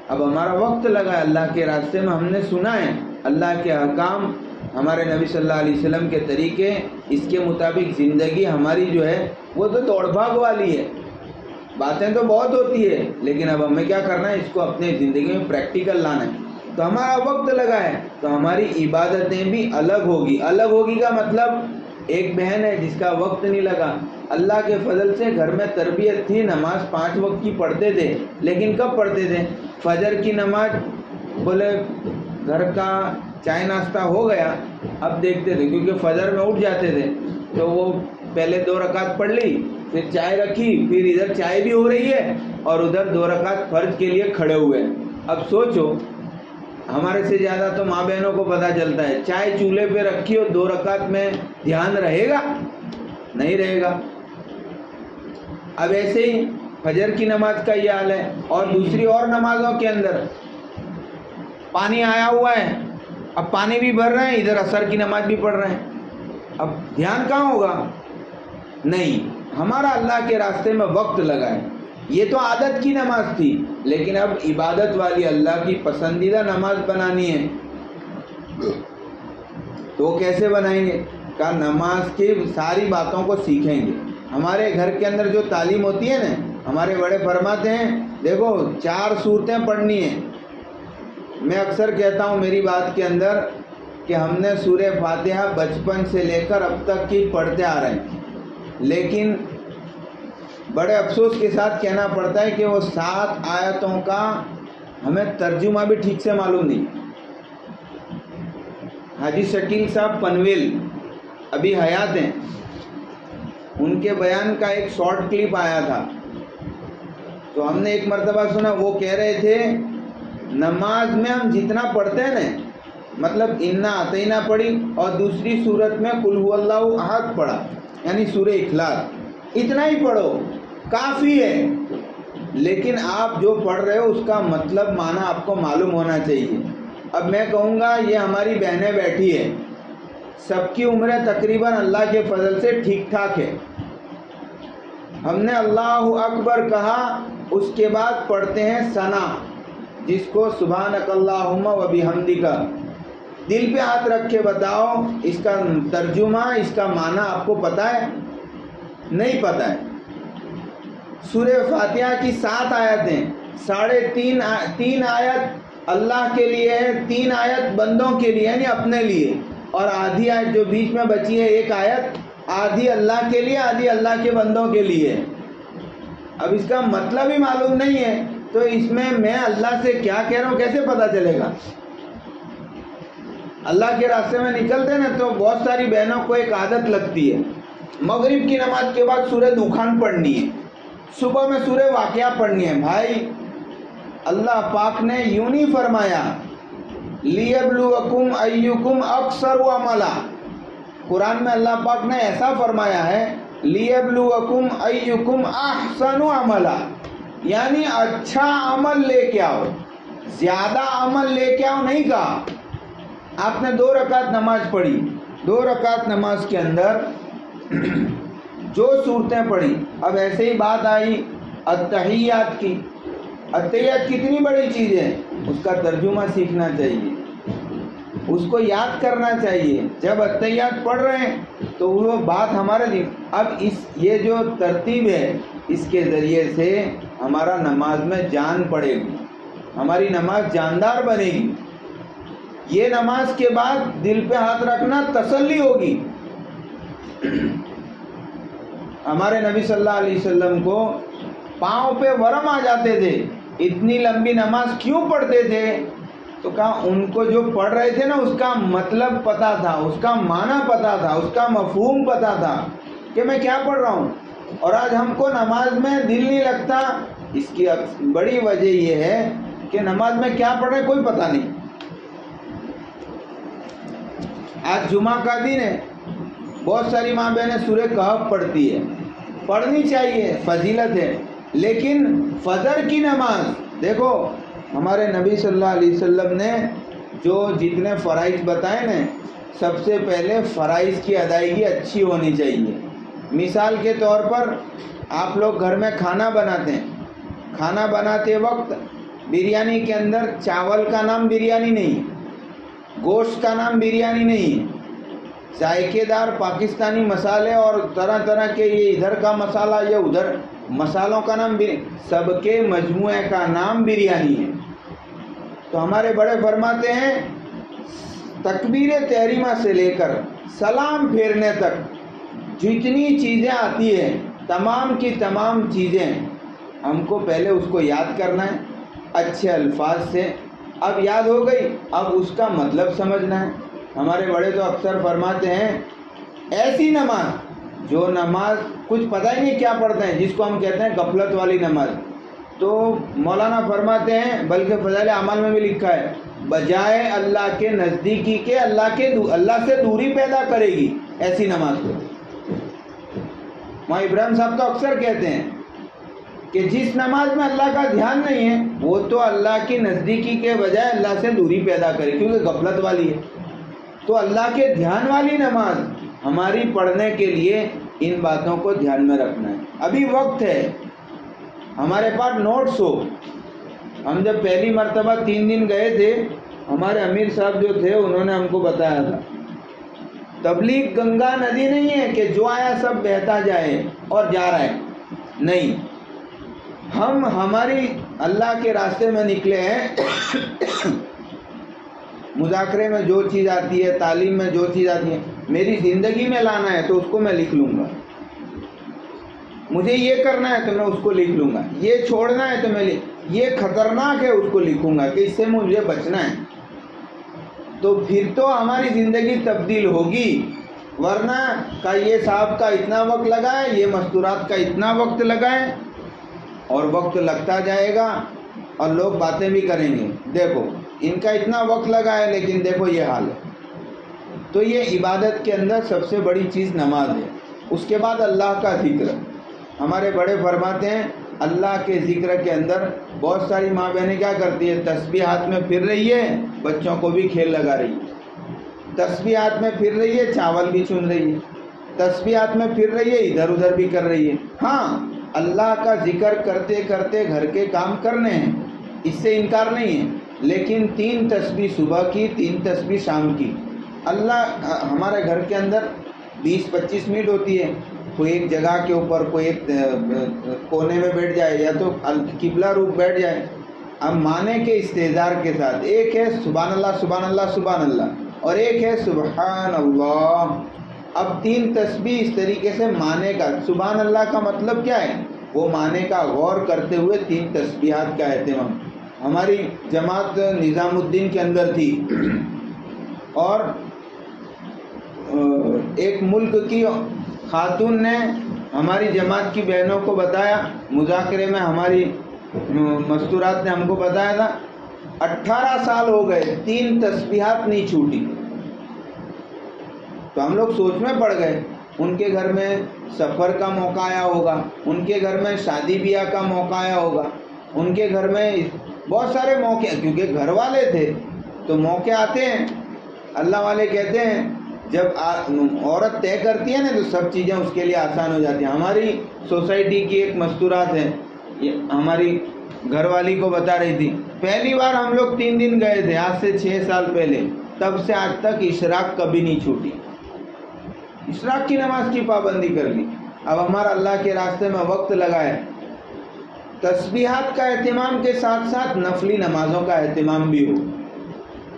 اب ہمارا وقت لگا ہے اللہ کے راستے میں، ہم نے سنا ہے اللہ کے احکام، ہمارے نبی صلی اللہ علیہ وسلم کے طریقے، اس کے مطابق زندگی ہماری جو ہے وہ تو دوڑ بھاگ والی ہے۔ باتیں تو بہت ہوتی ہے لیکن اب ہمیں کیا کرنا ہے، اس کو اپنے زندگی میں پریکٹیکل لانا ہے. تو ہمارا وقت لگا ہے تو ہماری عبادتیں بھی الگ ہوگی. الگ ہوگی کا مطلب ایک بہن ہے جس کا وقت نہیں لگا، اللہ کے فضل سے گھر میں تربیت تھی، نماز 5 وقت کی پڑھتے تھے، لیکن کب پڑھتے تھے؟ فجر کی نماز بولے گھر کا چائے ناشتہ ہو گیا اب دیکھتے تھے، کیونکہ فجر میں اٹھ جاتے تھے تو وہ پہلے 2 رکعت پڑھ لی، پھر چائے رکھی، پھر ادھر چائے بھی ہو رہی ہے اور ادھر 2 رکعت فرض کے لیے کھڑے ہوئے. اب سوچو ہمارے سے زیادہ تو ماں بہنوں کو پتہ چلتا ہے، چائے چولہے پہ رکھی اور 2 رکعت میں دھیان رہے گا؟ نہیں رہے گا. اب ایسے ہی فجر کی نماز کا یہ حال ہے، اور دوسری اور نمازوں کے اندر پانی آیا ہوا ہے، اب پانی بھی بھر رہے ہیں، ادھر عصر کی نماز بھی پڑھ رہے ہیں، اب دھیان کہاں ہوگا؟ نہیں. ہمارا اللہ کے راستے میں وقت لگا ہے. یہ تو عادت کی نماز تھی، لیکن اب عبادت والی اللہ کی پسندیدہ نماز بنانی ہے تو وہ کیسے بنائیں گے؟ کہ نماز کی ساری باتوں کو سیکھیں گے. ہمارے گھر کے اندر جو تعلیم ہوتی ہے نا، ہمارے بڑے فرماتے ہیں دیکھو 4 صورتیں پڑھنی ہیں. میں اکثر کہتا ہوں میری بات کے اندر کہ ہم نے سورہ فاتحہ بچپن سے لے کر اب تک کی پڑھتے آ رہے ہیں، لیکن بڑے افسوس کے ساتھ کہنا پڑتا ہے کہ وہ 7 آیتوں کا ہمیں ترجمہ بھی ٹھیک سے معلوم نہیں. حاجی شکیل صاحب پنویل ابھی حیات ہیں، ان کے بیان کا ایک شارٹ کلپ آیا تھا تو ہم نے ایک مرتبہ سنا، وہ کہہ رہے تھے نماز میں ہم جتنا پڑھتے ہیں نا، مطلب انا اعطینا پڑھی اور دوسری صورت میں قل هو اللہ احد پڑھا، یعنی سورہ اخلاص، اتنا ہی پڑھو کافی ہے. لیکن آپ جو پڑھ رہے ہو اس کا مطلب معنی آپ کو معلوم ہونا چاہیے. اب میں کہوں گا یہ ہماری بہنیں بیٹھی ہے، سب کی عمریں تقریباً اللہ کے فضل سے ٹھیک ٹھاک ہے. ہم نے اللہ اکبر کہا، اس کے بعد پڑھتے ہیں ثنا، جس کو سبحانک اللہم و بحمدک. دل پہ ہاتھ رکھ کے بتاؤ اس کا ترجمہ، اس کا معنی آپ کو پتہ ہے؟ نہیں پتہ ہے. سورہ فاتحہ کی 7 آیتیں، 3.5 آیت اللہ کے لیے ہے، 3 آیت بندوں کے لیے یعنی اپنے لیے، اور آدھی آیت جو بیچ میں بچی ہے 1 آیت، آدھی اللہ کے لیے آدھی اللہ کے بندوں کے لیے. اب اس کا مطلب ہی معلوم نہیں ہے تو اس میں اللہ سے کیا کہہ رہا ہوں کیسے پتہ چلے گا؟ اللہ کے راستے میں نکلتے نا تو بہت ساری بہنوں کو ایک عادت لگتی ہے، مغرب کی نماز کے بعد سورہ دخان پڑھنی ہے، صبح میں سورہ واقعہ پڑھنی ہے. بھائی اللہ پاک نے یوں نہیں فرمایا لیبلوکم ایکم اکثر عملا. قرآن میں اللہ پاک نے ایسا فرمایا ہے لیبلوکم ایکم احسن عملا، یعنی اچھا عمل لے کے آؤ، زیادہ عمل لے کے آؤ نہیں کہا. آپ نے 2 رکعت نماز پڑھی، 2 رکعت نماز کے اندر جو صورتیں پڑھی. اب ایسے ہی بات آئی التحیات کی. التحیات کتنی بڑی چیز ہے، اس کا ترجمہ سیکھنا چاہیے، اس کو یاد کرنا چاہیے. جب التحیات پڑھ رہے ہیں تو وہ بات ہمارے لیے، اب یہ جو ترتیب ہے اس کے ذریعے سے ہمارا نماز میں جان پڑے گی، ہماری نماز جاندار بنے گی. یہ نماز کے بعد دل پہ ہاتھ رکھنا تسلی ہوگی. ہمارے نبی صلی اللہ علیہ وسلم کو پاؤں پہ ورم آ جاتے تھے، اتنی لمبی نماز کیوں پڑھتے تھے؟ تو کہا ان کو جو پڑھ رہے تھے نا اس کا مطلب پتا تھا، اس کا معنی پتا تھا، اس کا مفہوم پتا تھا کہ میں کیا پڑھ رہا ہوں. اور آج ہم کو نماز میں دل نہیں لگتا، اس کی بڑی وجہ یہ ہے کہ نماز میں کیا پڑھ رہے کوئی پتہ نہیں. آج جمعہ کا دن ہے، بہت ساری ماں بہنیں سورہ کہف پڑھتی ہے، پڑھنی چاہیے، فضیلت ہے. لیکن فجر کی نماز دیکھو ہمارے نبی صلی اللہ علیہ وسلم نے جو جتنے فرائض بتائے نا، سب سے پہلے فرائض کی ادائیگی اچھی ہونی چاہیے. مثال کے طور پر آپ لوگ گھر میں کھانا بناتے ہیں، کھانا بناتے وقت بریانی کے اندر چاول کا نام بریانی نہیں، گوشت کا نام بریانی نہیں، ذائقے دار پاکستانی مسالے اور طرح طرح کے یہ ادھر کا مسالہ یہ ادھر مسالوں کا نام سب کے مجموعے کا نام بریانی ہے۔ تو ہمارے بڑے فرماتے ہیں تکبیر تحریمہ سے لے کر سلام پھیرنے تک جتنی چیزیں آتی ہیں تمام کی تمام چیزیں ہم کو پہلے اس کو یاد کرنا ہے اچھے الفاظ سے۔ اب یاد ہو گئی، اب اس کا مطلب سمجھنا ہے۔ ہمارے بڑے تو اکثر فرماتے ہیں ایسی نماز جو نماز کچھ پتہ ہی نہیں کیا پڑھتے ہیں، جس کو ہم کہتے ہیں غفلت والی نماز، تو مولانا فرماتے ہیں بلکہ فضائل اعمال میں بھی لکھا ہے بجائے اللہ کے نزدیکی کے اللہ سے دوری پیدا کرے گی ایسی نماز کو۔ ماں ابراہیم صاحب تو اکثر کہتے ہیں کہ جس نماز میں اللہ کا دھیان نہیں ہے وہ تو اللہ کی نزدیکی کے بجائے اللہ سے دوری پیدا کرے، کیونکہ غفلت والی ہے۔ تو اللہ کے دھیان والی نماز ہماری پڑھنے کے لیے ان باتوں کو دھیان میں رکھنا ہے۔ ابھی وقت ہے، ہمارے پاس نوٹس ہو۔ ہم جب پہلی مرتبہ 3 دن گئے تھے، ہمارے امیر صاحب جو تھے انہوں نے ہم کو بتایا تھا تبلیغ گنگا ندی نہیں ہے کہ جو آیا سب بہتا جائے اور جا رہا ہے، نہیں، ہم ہماری اللہ کے راستے میں نکلے ہیں۔ مذاکرے میں جو چیز آتی ہے، تعلیم میں جو چیز آتی ہے، میری زندگی میں لانا ہے تو اس کو میں لکھ لوں گا۔ مجھے یہ کرنا ہے تو میں اس کو لکھ لوں گا، یہ چھوڑنا ہے تو میں یہ خطرناک ہے اس کو لکھوں گا کہ اس سے مجھے بچنا ہے۔ تو پھر تو ہماری زندگی تبدیل ہوگی، ورنہ کا یہ صاحب کا اتنا وقت لگا ہے، یہ مستورات کا اتنا وقت لگا ہے، اور وقت لگتا جائے گا اور لوگ باتیں بھی کریں گے دیکھو ان کا اتنا وقت لگا ہے لیکن دیکھو یہ حال ہے۔ تو یہ عبادت کے اندر سب سے بڑی چیز نماز ہے۔ اس کے بعد اللہ کا ذکر۔ ہمارے بڑے فرماتے ہیں اللہ کے ذکر کے اندر بہت ساری ماں بہنیں کیا کرتی ہے، تسبیح ہاتھ میں پھر رہی ہے، بچوں کو بھی کھیل لگا رہی ہے، تسبیح ہاتھ میں پھر رہی ہے، چاول بھی چن رہی ہے، تسبیح ہاتھ میں پھر رہی ہے، ادھر ادھر بھی کر رہی ہے۔ ہاں، اللہ کا ذکر کرتے کرتے گھر کے کام کرنے ہیں، اس سے انکار نہیں ہے، لیکن 3 تسبیح صبح کی، 3 تسبیح شام کی۔ اللہ ہمارے گھر کے اندر 20-25 منٹ ہوتی ہے، کوئی ایک جگہ کے اوپر، کوئی ایک کونے میں بیٹھ جائے یا تو قبلہ رخ بیٹھ جائے، اب معنی کے استحضار کے ساتھ، ایک ہے سبحان اللہ سبحان اللہ سبحان اللہ، اور ایک ہے سبحان اللہ۔ اب 3 تسبیح اس طریقے سے معنی کا، سبحان اللہ کا مطلب کیا ہے، وہ معنی کا غور کرتے ہوئے 3 تسبیحات کا اہتمام۔ ہماری جماعت نظام الدین کے اندر تھی، اور ایک ملک کی خاتون نے ہماری جماعت کی بہنوں کو بتایا، مذاکرے میں ہماری مستورات نے ہم کو بتایا تھا 18 سال ہو گئے 3 تسبیحات نہیں چھوٹی۔ تو ہم لوگ سوچ میں پڑ گئے، ان کے گھر میں سفر کا موقع آیا ہوگا، ان کے گھر میں شادی بیاہ کا موقع آیا ہوگا، ان کے گھر میں بہت سارے موقع، کیونکہ گھر والے تھے تو موقع آتے ہیں۔ اللہ والے کہتے ہیں جب عورت طے کرتی ہے نا تو سب چیزیں اس کے لیے آسان ہو جاتی ہیں۔ ہماری سوسائٹی کی ایک مستورات ہے، ہماری گھر والی کو بتا رہی تھی، پہلی بار ہم لوگ 3 دن گئے تھے آج سے 6 سال پہلے، تب سے آج تک اشراق کبھی نہیں چھوٹی، اشراق کی نماز کی پابندی کر لی۔ اب ہمارا اللہ کے راستے میں وقت لگا ہے، تسبیحات کا اہتمام کے ساتھ ساتھ نفلی نمازوں کا اہتمام بھی ہو۔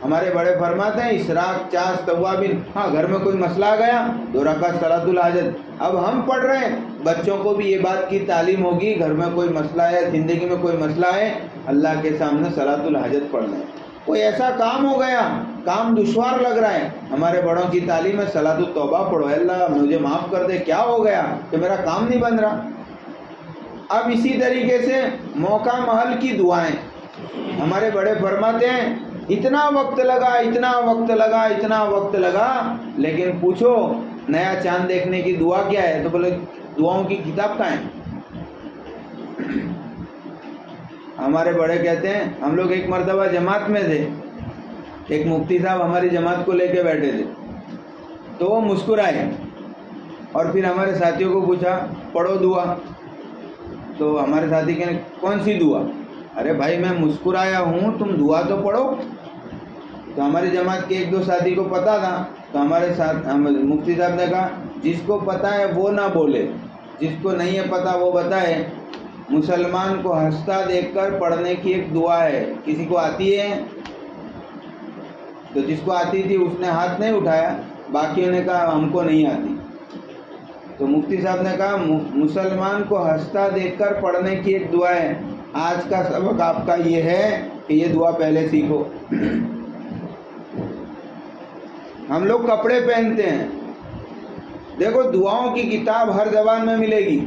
ہمارے بڑے فرماتے ہیں اشراق، چاس، توابین، ہاں گھر میں کوئی مسئلہ آ گیا 2 رکعت صلاۃ الحاجت۔ اب ہم پڑھ رہے ہیں، بچوں کو بھی یہ بات کی تعلیم ہوگی، گھر میں کوئی مسئلہ ہے، زندگی میں کوئی مسئلہ ہے، اللہ کے سامنے صلاۃ الحاجت پڑھ لیں۔ کوئی ایسا کام ہو گیا، کام دشوار لگ رہا ہے، ہمارے بڑوں کی تعلیم ہے صلاۃ التوبہ پڑھو، اللہ مجھے معاف کر دے، کیا ہو گیا کہ میرا کام نہیں بن رہا۔ اب اسی طریقے سے موقع محل کی دعائیں، ہمارے بڑے فرماتے ہیں اتنا وقت لگا، اتنا وقت لگا، اتنا وقت لگا، لیکن پوچھو نیا چاند دیکھنے کی دعا کیا ہے، تو بولے دعاؤں کی کتاب کہاں ہے۔ ہمارے بڑے کہتے ہیں ہم لوگ ایک مرتبہ جماعت میں تھے، ایک مفتی صاحب ہماری جماعت کو لے کے بیٹھے تھے، تو وہ مسکرائے اور پھر ہمارے ساتھیوں کو پوچھا پڑھو دعا، تو ہمارے ساتھی کہنے کون سی دعا، ارے بھائی میں مسکرایا ہوں، تم دعا تو پڑھو۔ تو ہماری جماعت کے ایک دو ساتھی کو پتا تھا، تو ہمارے ساتھ مفتی صاحب نے کہا جس کو پتا ہے وہ نہ بولے، جس کو نہیں ہے پتا وہ بتائے۔ مسلمان کو ہنستا دیکھ کر پڑھنے کی ایک دعا ہے، کسی کو آتی ہے؟ تو جس کو آتی تھی اس نے ہاتھ نہیں اٹھایا، باقیوں نے کہا ہم کو نہیں آتی۔ تو مفتی صاحب نے کہا مسلمان کو ہنستا دیکھ کر پڑھنے کی ایک دعا ہے، آج کا سبق آپ کا یہ ہے کہ یہ دعا پہلے سیکھو۔ ہم لوگ کپڑے پہنتے ہیں، دیکھو دعاؤں کی کتاب ہر زبان میں ملے گی،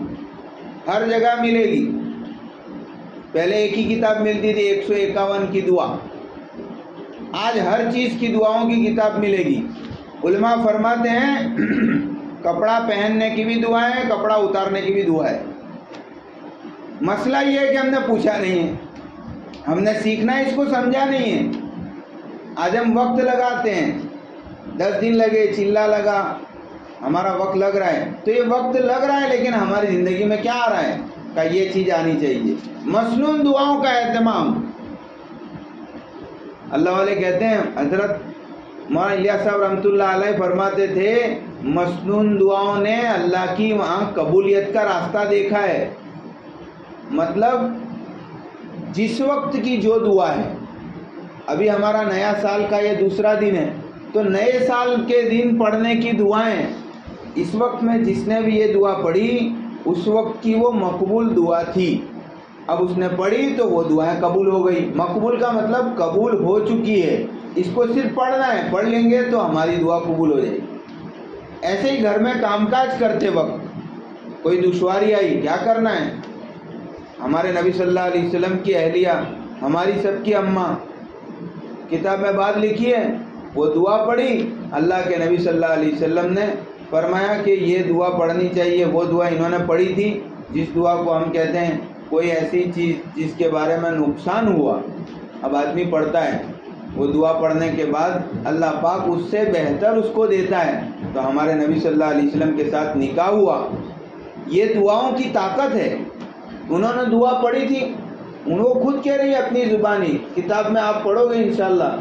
ہر جگہ ملے گی۔ پہلے ایک ہی کتاب ملتی تھی 151 کی دعا، آج ہر چیز کی دعاؤں کی کتاب ملے گی۔ علماء فرماتے ہیں کپڑا پہننے کی بھی دعا ہے، کپڑا اتارنے کی بھی دعا ہے۔ مسئلہ یہ ہے کہ ہم نے پوچھا نہیں ہے، ہم نے سیکھنا ہے، اس کو سمجھا نہیں ہے۔ آج ہم وقت لگاتے ہیں، 10 دن لگے، چلا لگا، ہمارا وقت لگ رہا ہے، تو یہ وقت لگ رہا ہے لیکن ہماری زندگی میں کیا آ رہا ہے کہ یہ چیز آنی چاہیے۔ مسنون دعاؤں کا اہتمام۔ اللہ والے کہتے ہیں، حضرت مولانا الیاس صاحب رحمۃ اللہ علیہ فرماتے تھے مسنون دعاؤں نے اللہ کی وہاں قبولیت کا راستہ دیکھا ہے۔ مطلب جس وقت کی جو دعا ہے، ابھی ہمارا نیا سال کا یہ دوسرا دن ہے، تو نئے سال کے دن پڑھنے کی دعائیں اس وقت میں جس نے بھی یہ دعا پڑھی اس وقت کی وہ مقبول دعا تھی، اب اس نے پڑھی تو وہ دعائیں قبول ہو گئی۔ مقبول کا مطلب قبول ہو چکی ہے، اس کو صرف پڑھنا ہے، پڑھ لیں گے تو ہماری دعا قبول ہو جائے گی۔ ایسے ہی گھر میں کام کاج کرتے وقت کوئی دشواری آئی، کیا کرنا ہے؟ ہمارے نبی صلی اللہ علیہ وسلم کی اہلیہ، ہماری سب کی اماں، کتاب میں بات لکھی ہے، وہ دعا پڑھی، اللہ کے نبی صلی اللہ علیہ وسلم نے فرمایا کہ یہ دعا پڑھنی چاہیے۔ وہ دعا انہوں نے پڑھی تھی جس دعا کو ہم کہتے ہیں کوئی ایسی چیز جس کے بارے میں نقصان ہوا، اب آدمی پڑھتا ہے، وہ دعا پڑھنے کے بعد اللہ پاک اس سے بہتر اس کو دیتا ہے۔ تو ہمارے نبی صلی اللہ علیہ وسلم کے ساتھ نکاح ہوا، یہ دعاؤں کی طاقت ہے۔ انہوں نے دعا پڑھی تھی، وہ خود کہہ رہی ہے اپنی زبانی، کتاب میں آپ پڑھو گے انشاءاللہ،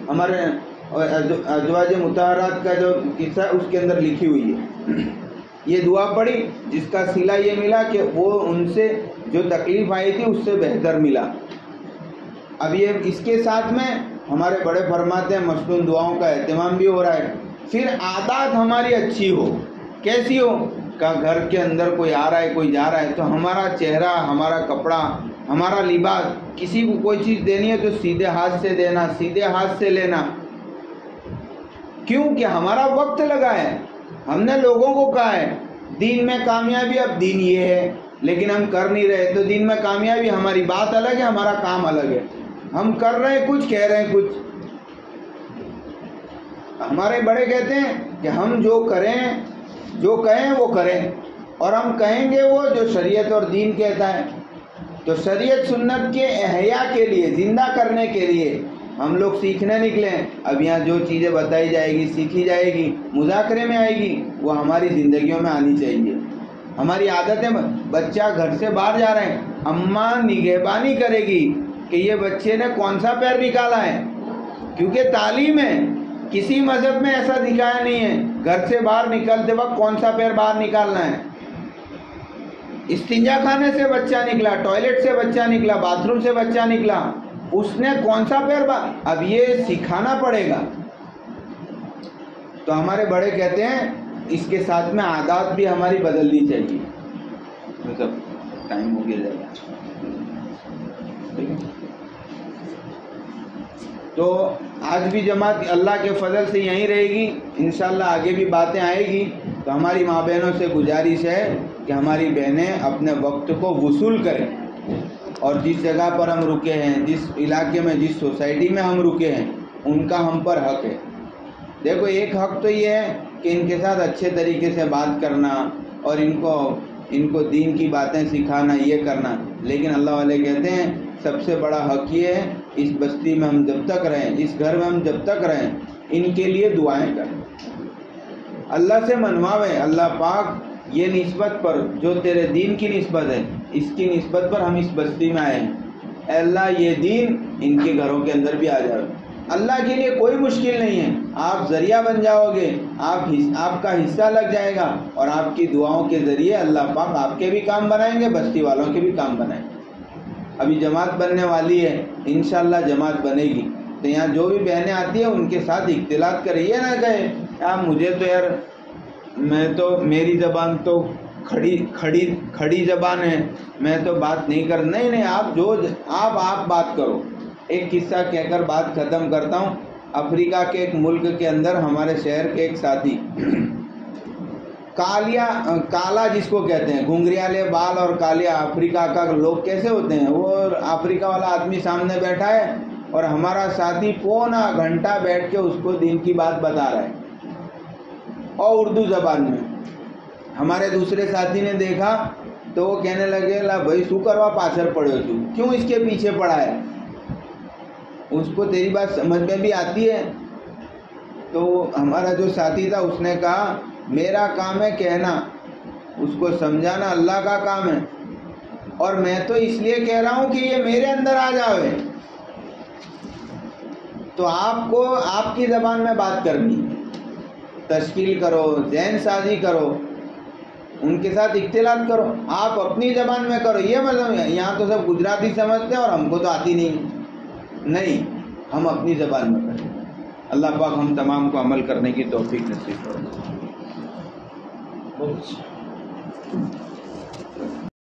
ہمارے ازواج مطہرات کا جو قصہ اس کے اندر لکھی ہوئی ہے۔ یہ دعا پڑھی جس کا صلہ یہ ملا کہ وہ ان سے جو تکلیف آئی تھی اس سے بہتر ملا۔ اب یہ اس کے ساتھ میں ہمارے بڑے فرماتے ہیں مسنون دعاؤں کا اہتمام بھی ہو رہا ہے۔ پھر عادات ہماری اچھی ہو، کیسی ہو کہ گھر کے اندر کوئی آ رہا ہے کوئی جا رہا ہے تو ہمارا چہرہ، ہمارا کپڑا، ہمارا لباس، کسی کو کوئی چیز دینی ہے تو سیدھے ہاتھ سے دینا، سیدھے ہاتھ سے لینا۔ کیوں کہ ہمارا وقت لگا ہے، ہم نے لوگوں کو کہا ہے دین میں کامیابی، اب دین یہ ہے لیکن ہم کر نہیں رہے، تو دین میں کامیابی ہماری بات الگ ہے، ہمارا کام الگ ہے۔ ہم کر رہے ہیں کچھ، کہہ رہے ہیں کچھ۔ ہمارے بڑے کہتے ہیں کہ ہم جو کریں، جو کہیں وہ کریں، اور ہم کہیں گے وہ جو شریعت اور دین کہتا ہے۔ تو شریعت سنت کے احیاء کے لیے، زندہ کرنے کے لیے ہم لوگ سیکھنے نکلے ہیں۔ اب یہاں جو چیزیں بتائی جائے گی، سیکھی جائے گی، مذاکرے میں آئے گی، وہ ہماری زندگیوں میں آنی چاہیے۔ ہماری عادتیں، بچہ گھر سے باہر جا رہے ہیں، اماں نگہبانی کرے گی کہ یہ بچے نے کون سا پیر نکالا ہے، کیونکہ تعلیم ہے۔ کسی مذہب میں ایسا دکھایا نہیں ہے گھر سے باہر نکلتے وقت کون سا پیر باہر نکالنا ہے۔ استنجا خانے سے بچہ نکلا، ٹوائلٹ سے بچہ نکلا، باتھ روم سے بچہ نکلا، اس نے کون سا پیر اب یہ سکھانا پڑے گا۔ تو ہمارے بڑے کہتے ہیں اس کے ساتھ میں عادات بھی ہماری بدلنی چاہیے۔ مطلب ٹائم ہو گیا جائے گا، تو آج بھی جماعت اللہ کے فضل سے یہیں رہے گی، انشاءاللہ آگے بھی باتیں آئے گی۔ تو ہماری ماں بہنوں سے گزارش ہے کہ ہماری بہنیں اپنے وقت کو وصول کریں، اور جس جگہ پر ہم رکے ہیں، جس علاقے میں، جس سوسائٹی میں ہم رکے ہیں، ان کا ہم پر حق ہے۔ دیکھو ایک حق تو یہ ہے کہ ان کے ساتھ اچھے طریقے سے بات کرنا اور ان کو دین کی باتیں سکھانا، یہ کرنا، لیکن اللہ والے کہتے ہیں سب سے بڑا حق یہ ہے اس بستی میں ہم جب تک رہیں، اس گھر میں ہم جب تک رہیں، ان کے لیے دعائیں کریں، اللہ سے منواویں۔ اللہ پاک یہ نسبت پر جو تیرے دین کی نسبت ہے، اس کی نسبت پر ہم اس بستی میں آئے ہیں، اے اللہ یہ دین ان کے گھروں کے اندر بھی آ جائے، اللہ کے لیے کوئی مشکل نہیں ہے، آپ ذریعہ بن جاؤ گے، آپ کا حصہ لگ جائے گا، اور آپ کی دعاؤں کے ذریعے اللہ پاک آپ کے بھی کام بنائیں گے، بستی والوں کے بھی کام بنائیں گے۔ ابھی جماعت بننے والی ہے، انشاءاللہ جماعت بنے گی، تو یہاں جو بھی بہنیں آتی ہیں ان کے ساتھ اختلاط کریں، یہ نہ کہے یار مجھے تو یار میری زبان تو کھڑی زبان ہے، میں تو بات نہیں کر، نہیں، آپ بات کرو۔ ایک قصہ کہہ کر بات ختم کرتا ہوں۔ افریقہ کے ایک ملک کے اندر ہمارے شہر کے ایک ساتھی، کالا جس کو کہتے ہیں، گھنگریالے بال اور کالیا، افریقہ کا لوگ کیسے ہوتے ہیں، وہ افریقہ والا آدمی سامنے بیٹھا ہے اور ہمارا ساتھی پونا گھنٹہ بیٹھ کے اس کو دین کی بات بتا رہا ہے اور اردو زبان میں۔ ہمارے دوسرے ساتھی نے دیکھا تو وہ کہنے لگے لا بھائی شو کروا پاچھر پڑے ہو، کیوں اس کے پیچھے پڑا ہے، اس کو تیری بات سمجھ میں بھی آتی ہے؟ تو ہمارا جو ساتھی تھا اس نے کہا میرا کام ہے کہنا، اس کو سمجھانا اللہ کا کام ہے، اور میں تو اس لیے کہہ رہا ہوں کہ یہ میرے اندر آ جاوے، تو آپ کو آپ کی زبان میں بات کرنی، تشکیل کرو، ذہن سازی کرو، ان کے ساتھ اختلاط کرو، آپ اپنی زبان میں کرو۔ یہ مطلب ہے یہاں تو سب گجراتی سمجھتے ہیں اور ہم کو تو آتی نہیں، ہم اپنی زبان میں کریں۔ اللہ پاک ہم تمام کو عمل کرنے کی توفیق نصیب کرے۔